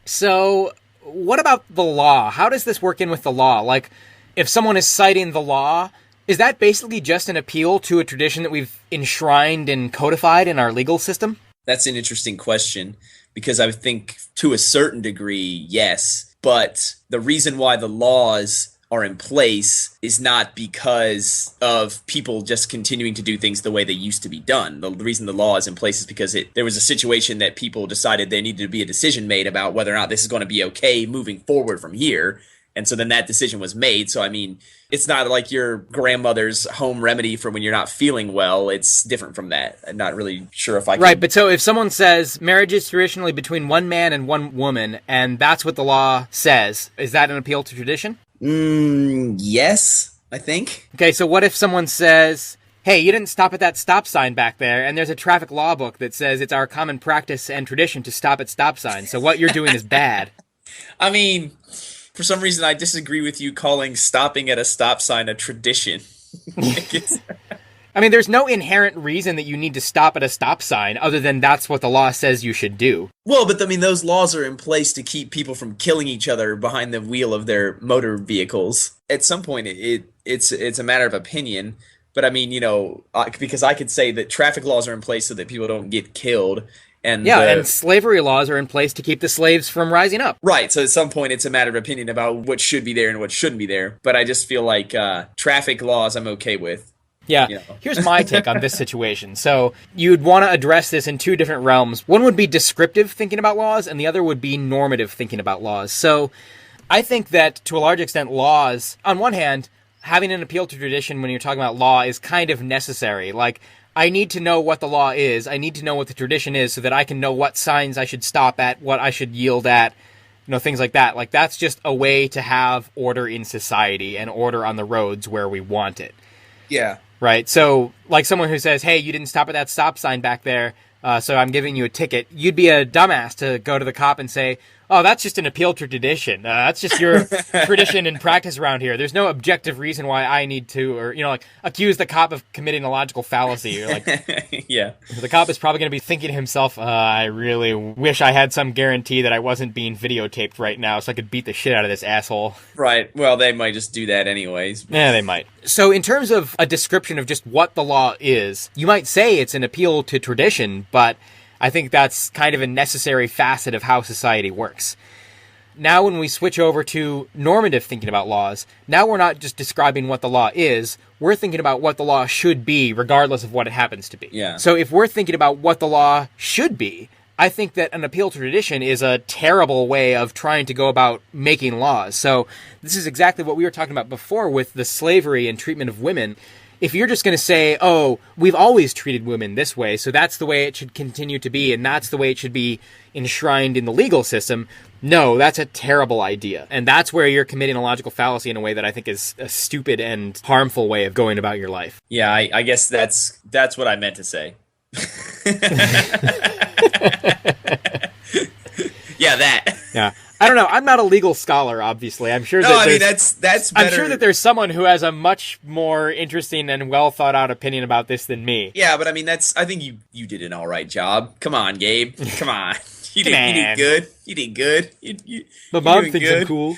So what about the law? How does this work in with the law? Like, if someone is citing the law, is that basically just an appeal to a tradition that we've enshrined and codified in our legal system? That's an interesting question, because I think to a certain degree, yes. But the reason why the laws are in place is not because of people just continuing to do things the way they used to be done. The reason the law is in place is because there was a situation that people decided there needed to be a decision made about whether or not this is going to be okay moving forward from here. And so then that decision was made. So, I mean, it's not like your grandmother's home remedy for when you're not feeling well. It's different from that. I'm not really sure if I can... Right, but so if someone says marriage is traditionally between one man and one woman, and that's what the law says, is that an appeal to tradition? Yes, I think. Okay, so what if someone says, hey, you didn't stop at that stop sign back there, and there's a traffic law book that says it's our common practice and tradition to stop at stop signs, so what you're doing is bad. I mean, for some reason I disagree with you calling stopping at a stop sign a tradition. I mean, there's no inherent reason that you need to stop at a stop sign other than that's what the law says you should do. Well, but I mean, those laws are in place to keep people from killing each other behind the wheel of their motor vehicles. At some point, it's a matter of opinion. But I mean, because I could say that traffic laws are in place so that people don't get killed. And slavery laws are in place to keep the slaves from rising up. Right, so at some point it's a matter of opinion about what should be there and what shouldn't be there. But I just feel like traffic laws I'm okay with. Yeah, here's my take on this situation. So you'd want to address this in two different realms. One would be descriptive thinking about laws, and the other would be normative thinking about laws. So I think that, to a large extent, laws, on one hand, having an appeal to tradition when you're talking about law is kind of necessary. Like, I need to know what the law is. I need to know what the tradition is so that I can know what signs I should stop at, what I should yield at, things like that. Like, that's just a way to have order in society and order on the roads where we want it. Yeah. Right? So, like someone who says, hey, you didn't stop at that stop sign back there, so I'm giving you a ticket. You'd be a dumbass to go to the cop and say, oh, that's just an appeal to tradition. That's just your tradition and practice around here. There's no objective reason why I need to, or, accuse the cop of committing a logical fallacy. Or yeah. The cop is probably going to be thinking to himself, I really wish I had some guarantee that I wasn't being videotaped right now so I could beat the shit out of this asshole. Right. Well, they might just do that anyways. Yeah, they might. So in terms of a description of just what the law is, you might say it's an appeal to tradition, but I think that's kind of a necessary facet of how society works. Now when we switch over to normative thinking about laws, now we're not just describing what the law is, we're thinking about what the law should be, regardless of what it happens to be. Yeah. So if we're thinking about what the law should be, I think that an appeal to tradition is a terrible way of trying to go about making laws. So this is exactly what we were talking about before with the slavery and treatment of women. If you're just going to say, oh, we've always treated women this way, so that's the way it should continue to be, and that's the way it should be enshrined in the legal system, no, that's a terrible idea. And that's where you're committing a logical fallacy in a way that I think is a stupid and harmful way of going about your life. Yeah, I guess that's what I meant to say. Yeah, that. Yeah. I don't know. I'm not a legal scholar, obviously. I'm sure that's better. I'm sure that there's someone who has a much more interesting and well thought out opinion about this than me. Yeah, but I mean, I think you did an all right job. Come on, Gabe. Come on. You did good. You did good. My mom thinks I'm cool.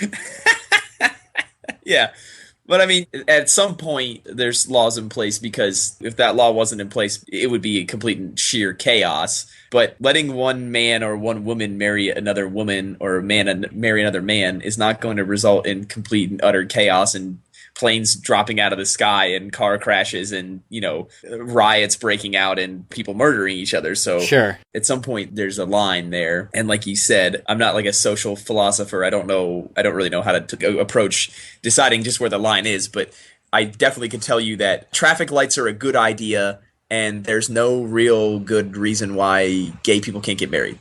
Yeah. But I mean, at some point, there's laws in place because if that law wasn't in place, it would be a complete and sheer chaos. But letting one man or one woman marry another woman or a man marry another man is not going to result in complete and utter chaos and planes dropping out of the sky and car crashes and, riots breaking out and people murdering each other. So sure. At some point there's a line there. And like you said, I'm not like a social philosopher. I don't really know how to approach deciding just where the line is, but I definitely can tell you that traffic lights are a good idea and there's no real good reason why gay people can't get married.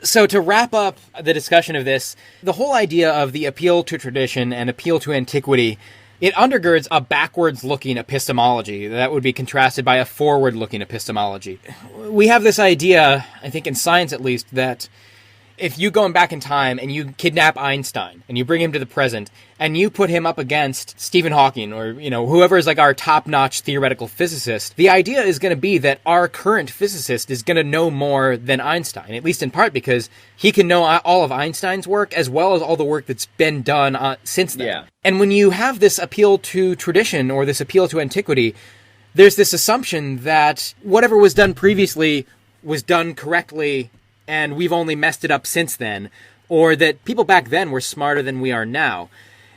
So to wrap up the discussion of this, the whole idea of the appeal to tradition and appeal to antiquity, it undergirds a backwards-looking epistemology that would be contrasted by a forward-looking epistemology. We have this idea, I think in science at least, that if you go back in time and you kidnap Einstein and you bring him to the present and you put him up against Stephen Hawking or, whoever is like our top-notch theoretical physicist, the idea is going to be that our current physicist is going to know more than Einstein, at least in part because he can know all of Einstein's work as well as all the work that's been done since then. Yeah. And when you have this appeal to tradition or this appeal to antiquity, there's this assumption that whatever was done previously was done correctly and we've only messed it up since then, or that people back then were smarter than we are now.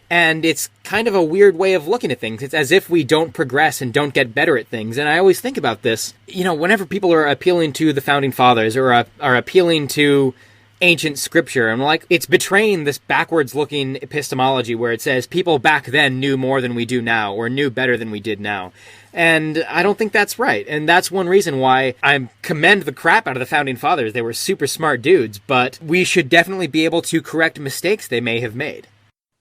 And it's kind of a weird way of looking at things. It's as if we don't progress and don't get better at things. And I always think about this, whenever people are appealing to the Founding Fathers or are appealing to ancient scripture, and it's betraying this backwards-looking epistemology where it says people back then knew more than we do now, or knew better than we did now. And I don't think that's right. And that's one reason why I commend the crap out of the Founding Fathers. They were super smart dudes, but we should definitely be able to correct mistakes they may have made.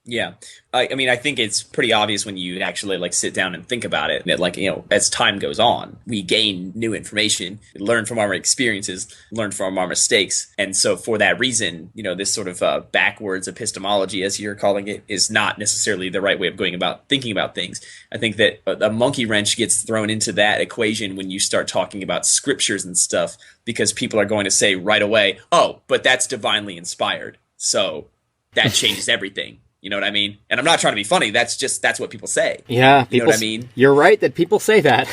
Yeah. I mean, I think it's pretty obvious when you actually sit down and think about it that as time goes on, we gain new information, learn from our experiences, learn from our mistakes. And so for that reason, this sort of backwards epistemology, as you're calling it, is not necessarily the right way of going about thinking about things. I think that a monkey wrench gets thrown into that equation when you start talking about scriptures and stuff, because people are going to say right away, oh, but that's divinely inspired. So that changes everything. You know what I mean? And I'm not trying to be funny. That's what people say. Yeah. You know what I mean? You're right that people say that.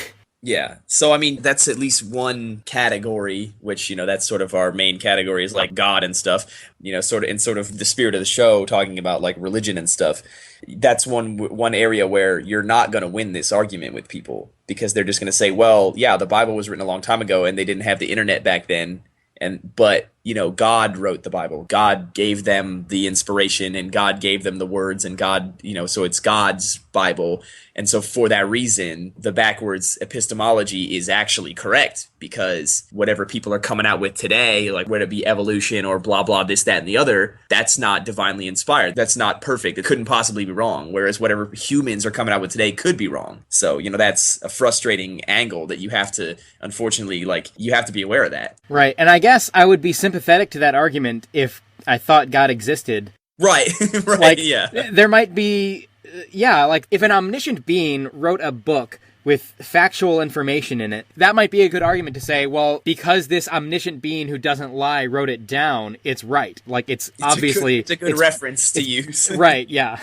Yeah. So, I mean, that's at least one category, which, that's sort of our main category is like God and stuff, sort of in sort of the spirit of the show, talking about like religion and stuff. That's one area where you're not going to win this argument with people because they're just going to say, well, yeah, the Bible was written a long time ago and they didn't have the internet back then. But God wrote the Bible. God gave them the inspiration and God gave them the words and God, so it's God's Bible. And so for that reason, the backwards epistemology is actually correct because whatever people are coming out with today, like whether it be evolution or blah, blah, this, that, and the other, that's not divinely inspired. That's not perfect. It couldn't possibly be wrong. Whereas whatever humans are coming out with today could be wrong. So, that's a frustrating angle that you have to, unfortunately, you have to be aware of that. Right. And I guess I would be sympathetic to that argument if I thought God existed. Right. Right. Yeah. There might be, if an omniscient being wrote a book with factual information in it, that might be a good argument to say, well, because this omniscient being who doesn't lie wrote it down, it's right. It's obviously... It's a good reference to use. Right, yeah.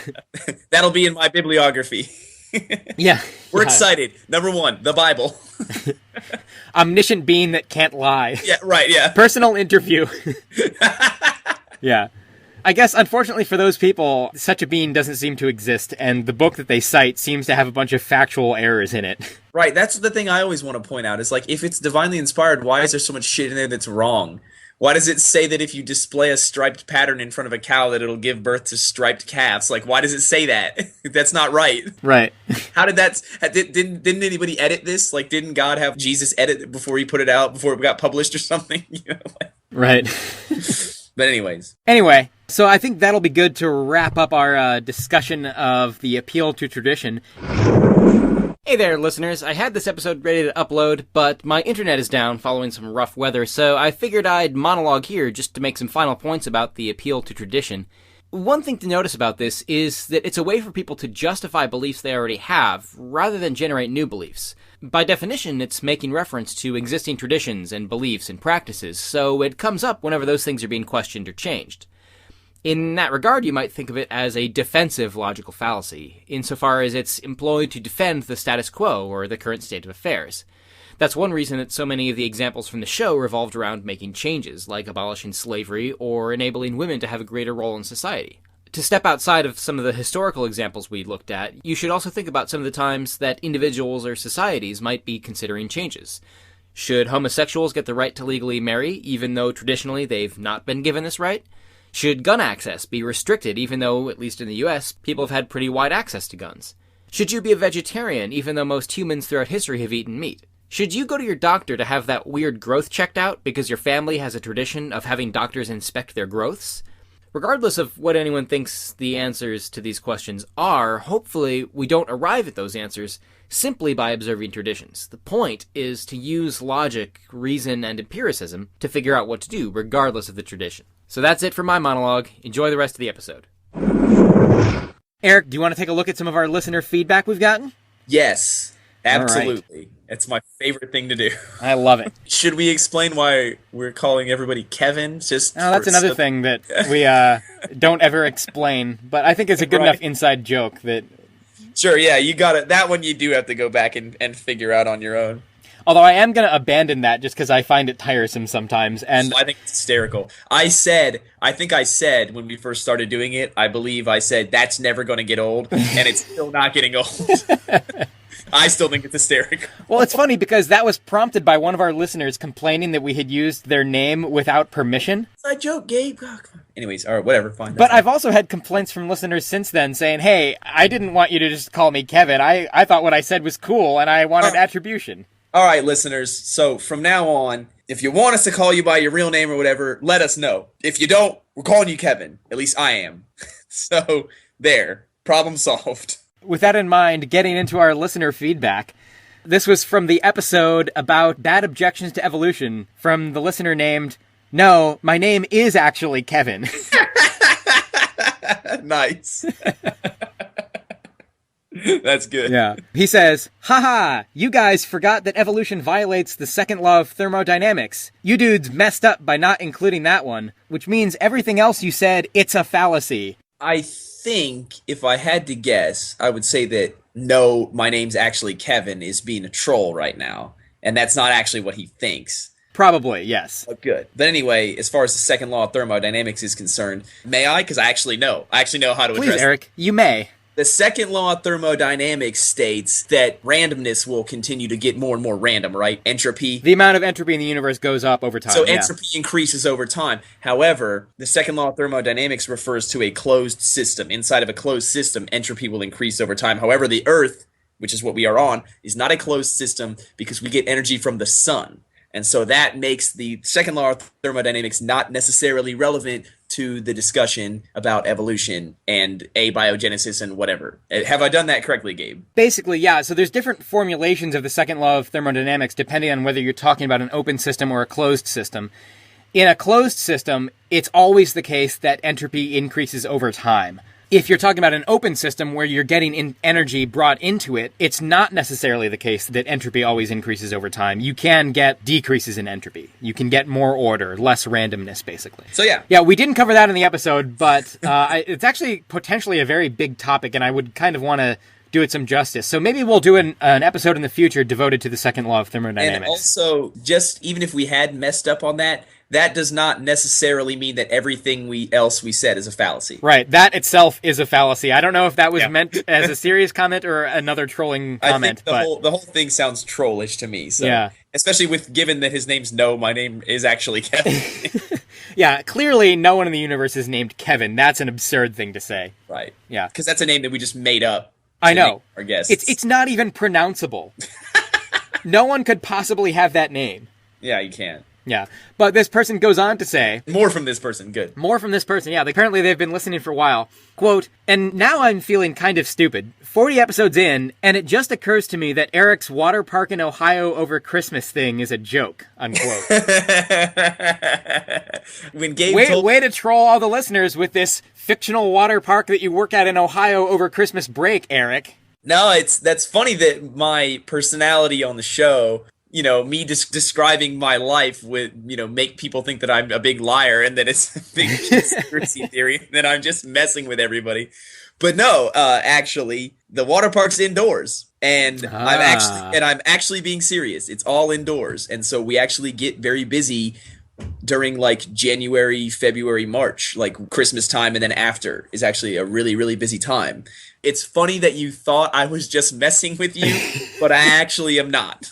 That'll be in my bibliography. Yeah. We're excited. Number 1, the Bible. Omniscient being that can't lie. Yeah, right, yeah. Personal interview. Yeah. I guess, unfortunately for those people, such a being doesn't seem to exist, and the book that they cite seems to have a bunch of factual errors in it. Right, that's the thing I always want to point out, is if it's divinely inspired, why is there so much shit in there that's wrong? Why does it say that if you display a striped pattern in front of a cow that it'll give birth to striped calves? Why does it say that? That's not right. Right. How did that... Didn't anybody edit this? Didn't God have Jesus edit it before he put it out, before it got published or something? Right. But anyways. Anyway, so I think that'll be good to wrap up our discussion of the appeal to tradition. Hey there, listeners. I had this episode ready to upload, but my internet is down following some rough weather, so I figured I'd monologue here just to make some final points about the appeal to tradition. One thing to notice about this is that it's a way for people to justify beliefs they already have, rather than generate new beliefs. By definition, it's making reference to existing traditions and beliefs and practices, so it comes up whenever those things are being questioned or changed. In that regard, you might think of it as a defensive logical fallacy, insofar as it's employed to defend the status quo or the current state of affairs. That's one reason that so many of the examples from the show revolved around making changes, like abolishing slavery or enabling women to have a greater role in society. To step outside of some of the historical examples we looked at, you should also think about some of the times that individuals or societies might be considering changes. Should homosexuals get the right to legally marry, even though traditionally they've not been given this right? Should gun access be restricted, even though, at least in the US, people have had pretty wide access to guns? Should you be a vegetarian, even though most humans throughout history have eaten meat? Should you go to your doctor to have that weird growth checked out because your family has a tradition of having doctors inspect their growths? Regardless of what anyone thinks the answers to these questions are, hopefully we don't arrive at those answers simply by observing traditions. The point is to use logic, reason, and empiricism to figure out what to do, regardless of the tradition. So that's it for my monologue. Enjoy the rest of the episode. Eric, do you want to take a look at some of our listener feedback we've gotten? Yes, absolutely. Right. It's my favorite thing to do. I love it. Should we explain why we're calling everybody Kevin? That's another thing that we don't ever explain, but I think it's a good enough inside joke that... Sure, yeah, you got it. That one you do have to go back and figure out on your own. Although I am going to abandon that just because I find it tiresome sometimes. And I think it's hysterical. I think I said when we first started doing it, I believe I said, that's never going to get old, and it's still not getting old. I still think it's hysterical. Well, it's funny because that was prompted by one of our listeners complaining that we had used their name without permission. It's a joke, Gabe. Oh, anyways, all right, whatever, fine. But I've also had complaints from listeners since then saying, hey, I didn't want you to just call me Kevin. I thought what I said was cool, and I wanted attribution. All right, listeners, so from now on, if you want us to call you by your real name or whatever, let us know. If you don't, we're calling you Kevin. At least I am. So, there. Problem solved. With that in mind, getting into our listener feedback, this was from the episode about bad objections to evolution from the listener named, no, my name is actually Kevin. Nice. That's good. Yeah. He says, haha, you guys forgot that evolution violates the second law of thermodynamics. You dudes messed up by not including that one, which means everything else you said, it's a fallacy. I think if I had to guess, I would say that no, my name's actually Kevin is being a troll right now. And that's not actually what he thinks. Probably, yes. Oh, good. But anyway, as far as the second law of thermodynamics is concerned, may I? Because I actually know. I actually know how to address it. Please, Eric, you may. The second law of thermodynamics states that randomness will continue to get more and more random, right? Entropy. The amount of entropy in the universe goes up over time. So entropy increases over time. However, the second law of thermodynamics refers to a closed system. Inside of a closed system, entropy will increase over time. However, the Earth, which is what we are on, is not a closed system because we get energy from the sun. And so that makes the second law of thermodynamics not necessarily relevant to the discussion about evolution and abiogenesis and whatever. Have I done that correctly, Gabe? Basically, yeah. So there's different formulations of the second law of thermodynamics depending on whether you're talking about an open system or a closed system. In a closed system, it's always the case that entropy increases over time. If you're talking about an open system where you're getting energy brought into it, it's not necessarily the case that entropy always increases over time. You can get decreases in entropy. You can get more order, less randomness, basically. So yeah. Yeah, we didn't cover that in the episode, but it's actually potentially a very big topic, and I would kind of want to do it some justice. So maybe we'll do an episode in the future devoted to the second law of thermodynamics. And also, just even if we had messed up on that, that does not necessarily mean that everything else we said is a fallacy. Right. That itself is a fallacy. I don't know if that was meant as a serious comment or another trolling comment. I think the whole thing sounds trollish to me. So. Yeah. Especially given that his name's No, my name is actually Kevin. Yeah, clearly no one in the universe is named Kevin. That's an absurd thing to say. Right. Yeah. Because that's a name that we just made up. I know. Our guests. It's not even pronounceable. No one could possibly have that name. Yeah, you can't. Yeah. But this person goes on to say... More from this person, good. More from this person, yeah. Apparently they've been listening for a while. Quote, and now I'm feeling kind of stupid. 40 episodes in, and it just occurs to me that Eric's water park in Ohio over Christmas thing is a joke, unquote. When Gabe way to troll all the listeners with this fictional water park that you work at in Ohio over Christmas break, Eric. No, that's funny that my personality on the show... me just describing my life would, make people think that I'm a big liar and that it's a big conspiracy theory, that I'm just messing with everybody. But no, actually, the water park's indoors, and I'm actually being serious. It's all indoors, and so we actually get very busy during like January, February, March, like Christmas time, and then after is actually a really, really busy time. It's funny that you thought I was just messing with you, but I actually am not.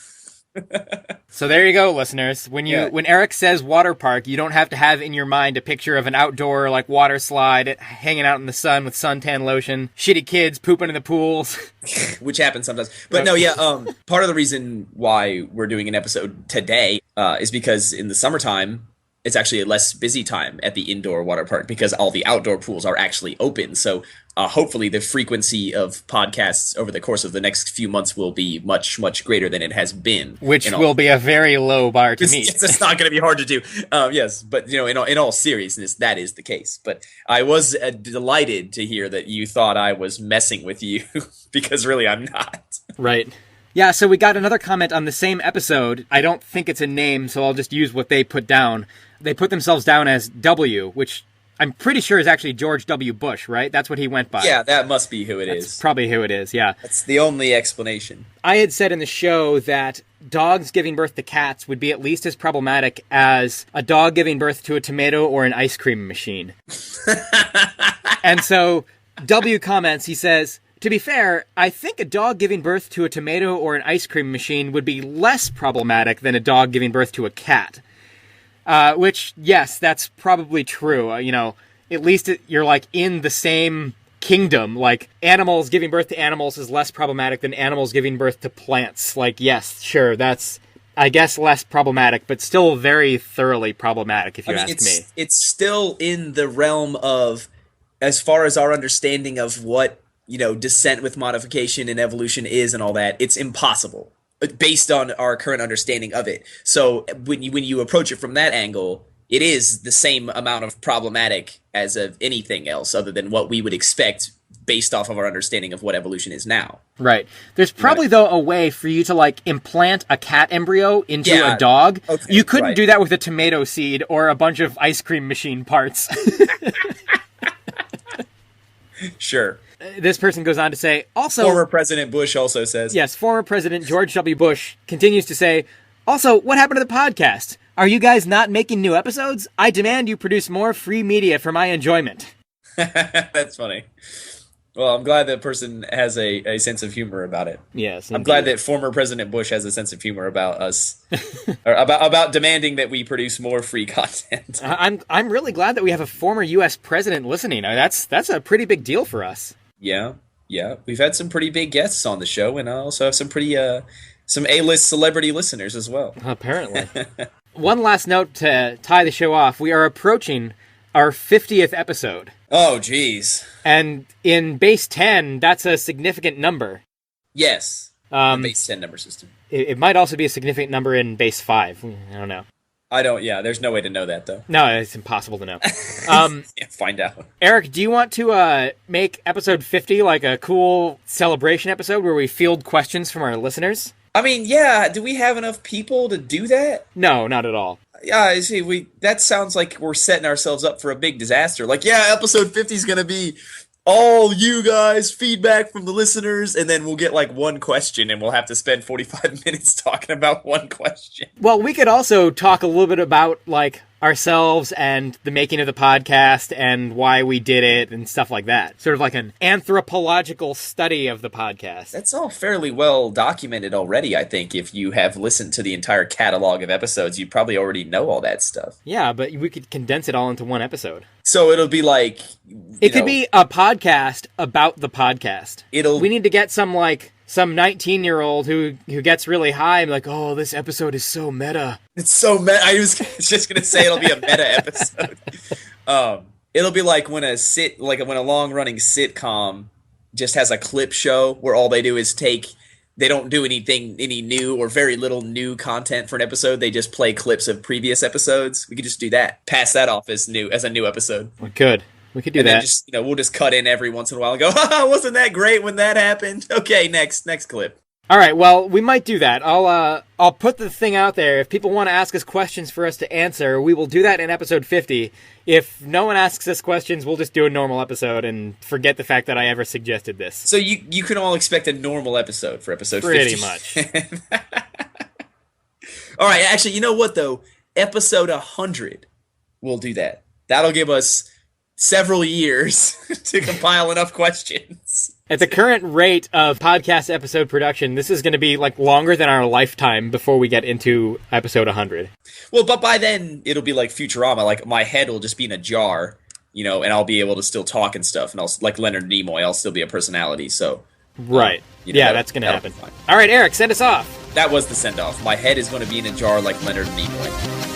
So there you go, listeners. When Eric says water park, you don't have to have in your mind a picture of an outdoor like water slide hanging out in the sun with suntan lotion, shitty kids pooping in the pools, which happens sometimes. But no, yeah, part of the reason why we're doing an episode today is because in the summertime it's actually a less busy time at the indoor water park because all the outdoor pools are actually open. So hopefully the frequency of podcasts over the course of the next few months will be much, much greater than it has been. Which will be a very low bar to meet. It's not going to be hard to do. Yes, but in all seriousness, that is the case. But I was delighted to hear that you thought I was messing with you because really I'm not. Right. Yeah, so we got another comment on the same episode. I don't think it's a name, so I'll just use what they put down. They put themselves down as W, which I'm pretty sure is actually George W. Bush, right? That's what he went by. Yeah, that must be who it is. That's probably who it is, yeah. That's the only explanation. I had said in the show that dogs giving birth to cats would be at least as problematic as a dog giving birth to a tomato or an ice cream machine. And so W comments, he says... To be fair, I think a dog giving birth to a tomato or an ice cream machine would be less problematic than a dog giving birth to a cat. Which, yes, that's probably true. At least you're like in the same kingdom. Like animals giving birth to animals is less problematic than animals giving birth to plants. Like, yes, sure, that's, I guess, less problematic, but still very thoroughly problematic if you ask me. It's still in the realm of, as far as our understanding of what descent with modification and evolution is and all that, it's impossible based on our current understanding of it. So when you approach it from that angle, it is the same amount of problematic as of anything else other than what we would expect based off of our understanding of what evolution is now. Right. There's probably, though, a way for you to, like, implant a cat embryo into a dog. Okay, you couldn't do that with a tomato seed or a bunch of ice cream machine parts. Sure. this person goes on to say, also... Former President Bush also says. Yes, former President George W. Bush continues to say, also, what happened to the podcast? Are you guys not making new episodes? I demand you produce more free media for my enjoyment. That's funny. Well, I'm glad that person has a sense of humor about it. Yes, I'm glad that former President Bush has a sense of humor about us, or about demanding that we produce more free content. I'm really glad that we have a former U.S. president listening. That's a pretty big deal for us. Yeah. We've had some pretty big guests on the show, and I also have some pretty some A-list celebrity listeners as well. Apparently. One last note to tie the show off: we are approaching our 50th episode. Oh, geez. And in base 10, that's a significant number. Yes. The base 10 number system. It might also be a significant number in base 5. I don't know. There's no way to know that, though. No, it's impossible to know. Find out. Eric, do you want to make episode 50 like a cool celebration episode where we field questions from our listeners? I mean, yeah, do we have enough people to do that? No, not at all. Yeah, see, that sounds like we're setting ourselves up for a big disaster. Like, yeah, episode 50 is going to be all you guys, feedback from the listeners, and then we'll get like one question, and we'll have to spend 45 minutes talking about one question. Well, we could also talk a little bit about, like, ourselves and the making of the podcast and why we did it and stuff like that. Sort of like an anthropological study of the podcast. That's all fairly well documented already, I think. If you have listened to the entire catalog of episodes, you probably already know all that stuff. Yeah, but we could condense it all into one episode. So it'll be like... It could be a podcast about the podcast. We need to get some 19-year-old who gets really high and like, oh, this episode is so meta. It's so meta. I was just going to say it'll be a meta episode. It'll be like when a long-running sitcom just has a clip show where all they do is they don't do any new or very little new content for an episode. They just play clips of previous episodes. We could just do that. Pass that off as a new episode. We could do that. Then we'll just cut in every once in a while and go, wasn't that great when that happened? Okay, next clip. All right, well, we might do that. I'll put the thing out there. If people want to ask us questions for us to answer, we will do that in episode 50. If no one asks us questions, we'll just do a normal episode and forget the fact that I ever suggested this. So you can all expect a normal episode for episode 50. Pretty much. All right, actually, you know what, though? Episode 100, we'll do that. That'll give us several years to compile enough questions. At the current rate of podcast episode production, this is going to be longer than our lifetime before we get into episode 100. Well, but by then it'll be like Futurama. Like my head will just be in a jar, and I'll be able to still talk and stuff. And I'll like Leonard Nimoy, I'll still be a personality. So right, that's going to happen. All right, Eric, send us off. That was the send off. My head is going to be in a jar like Leonard Nimoy.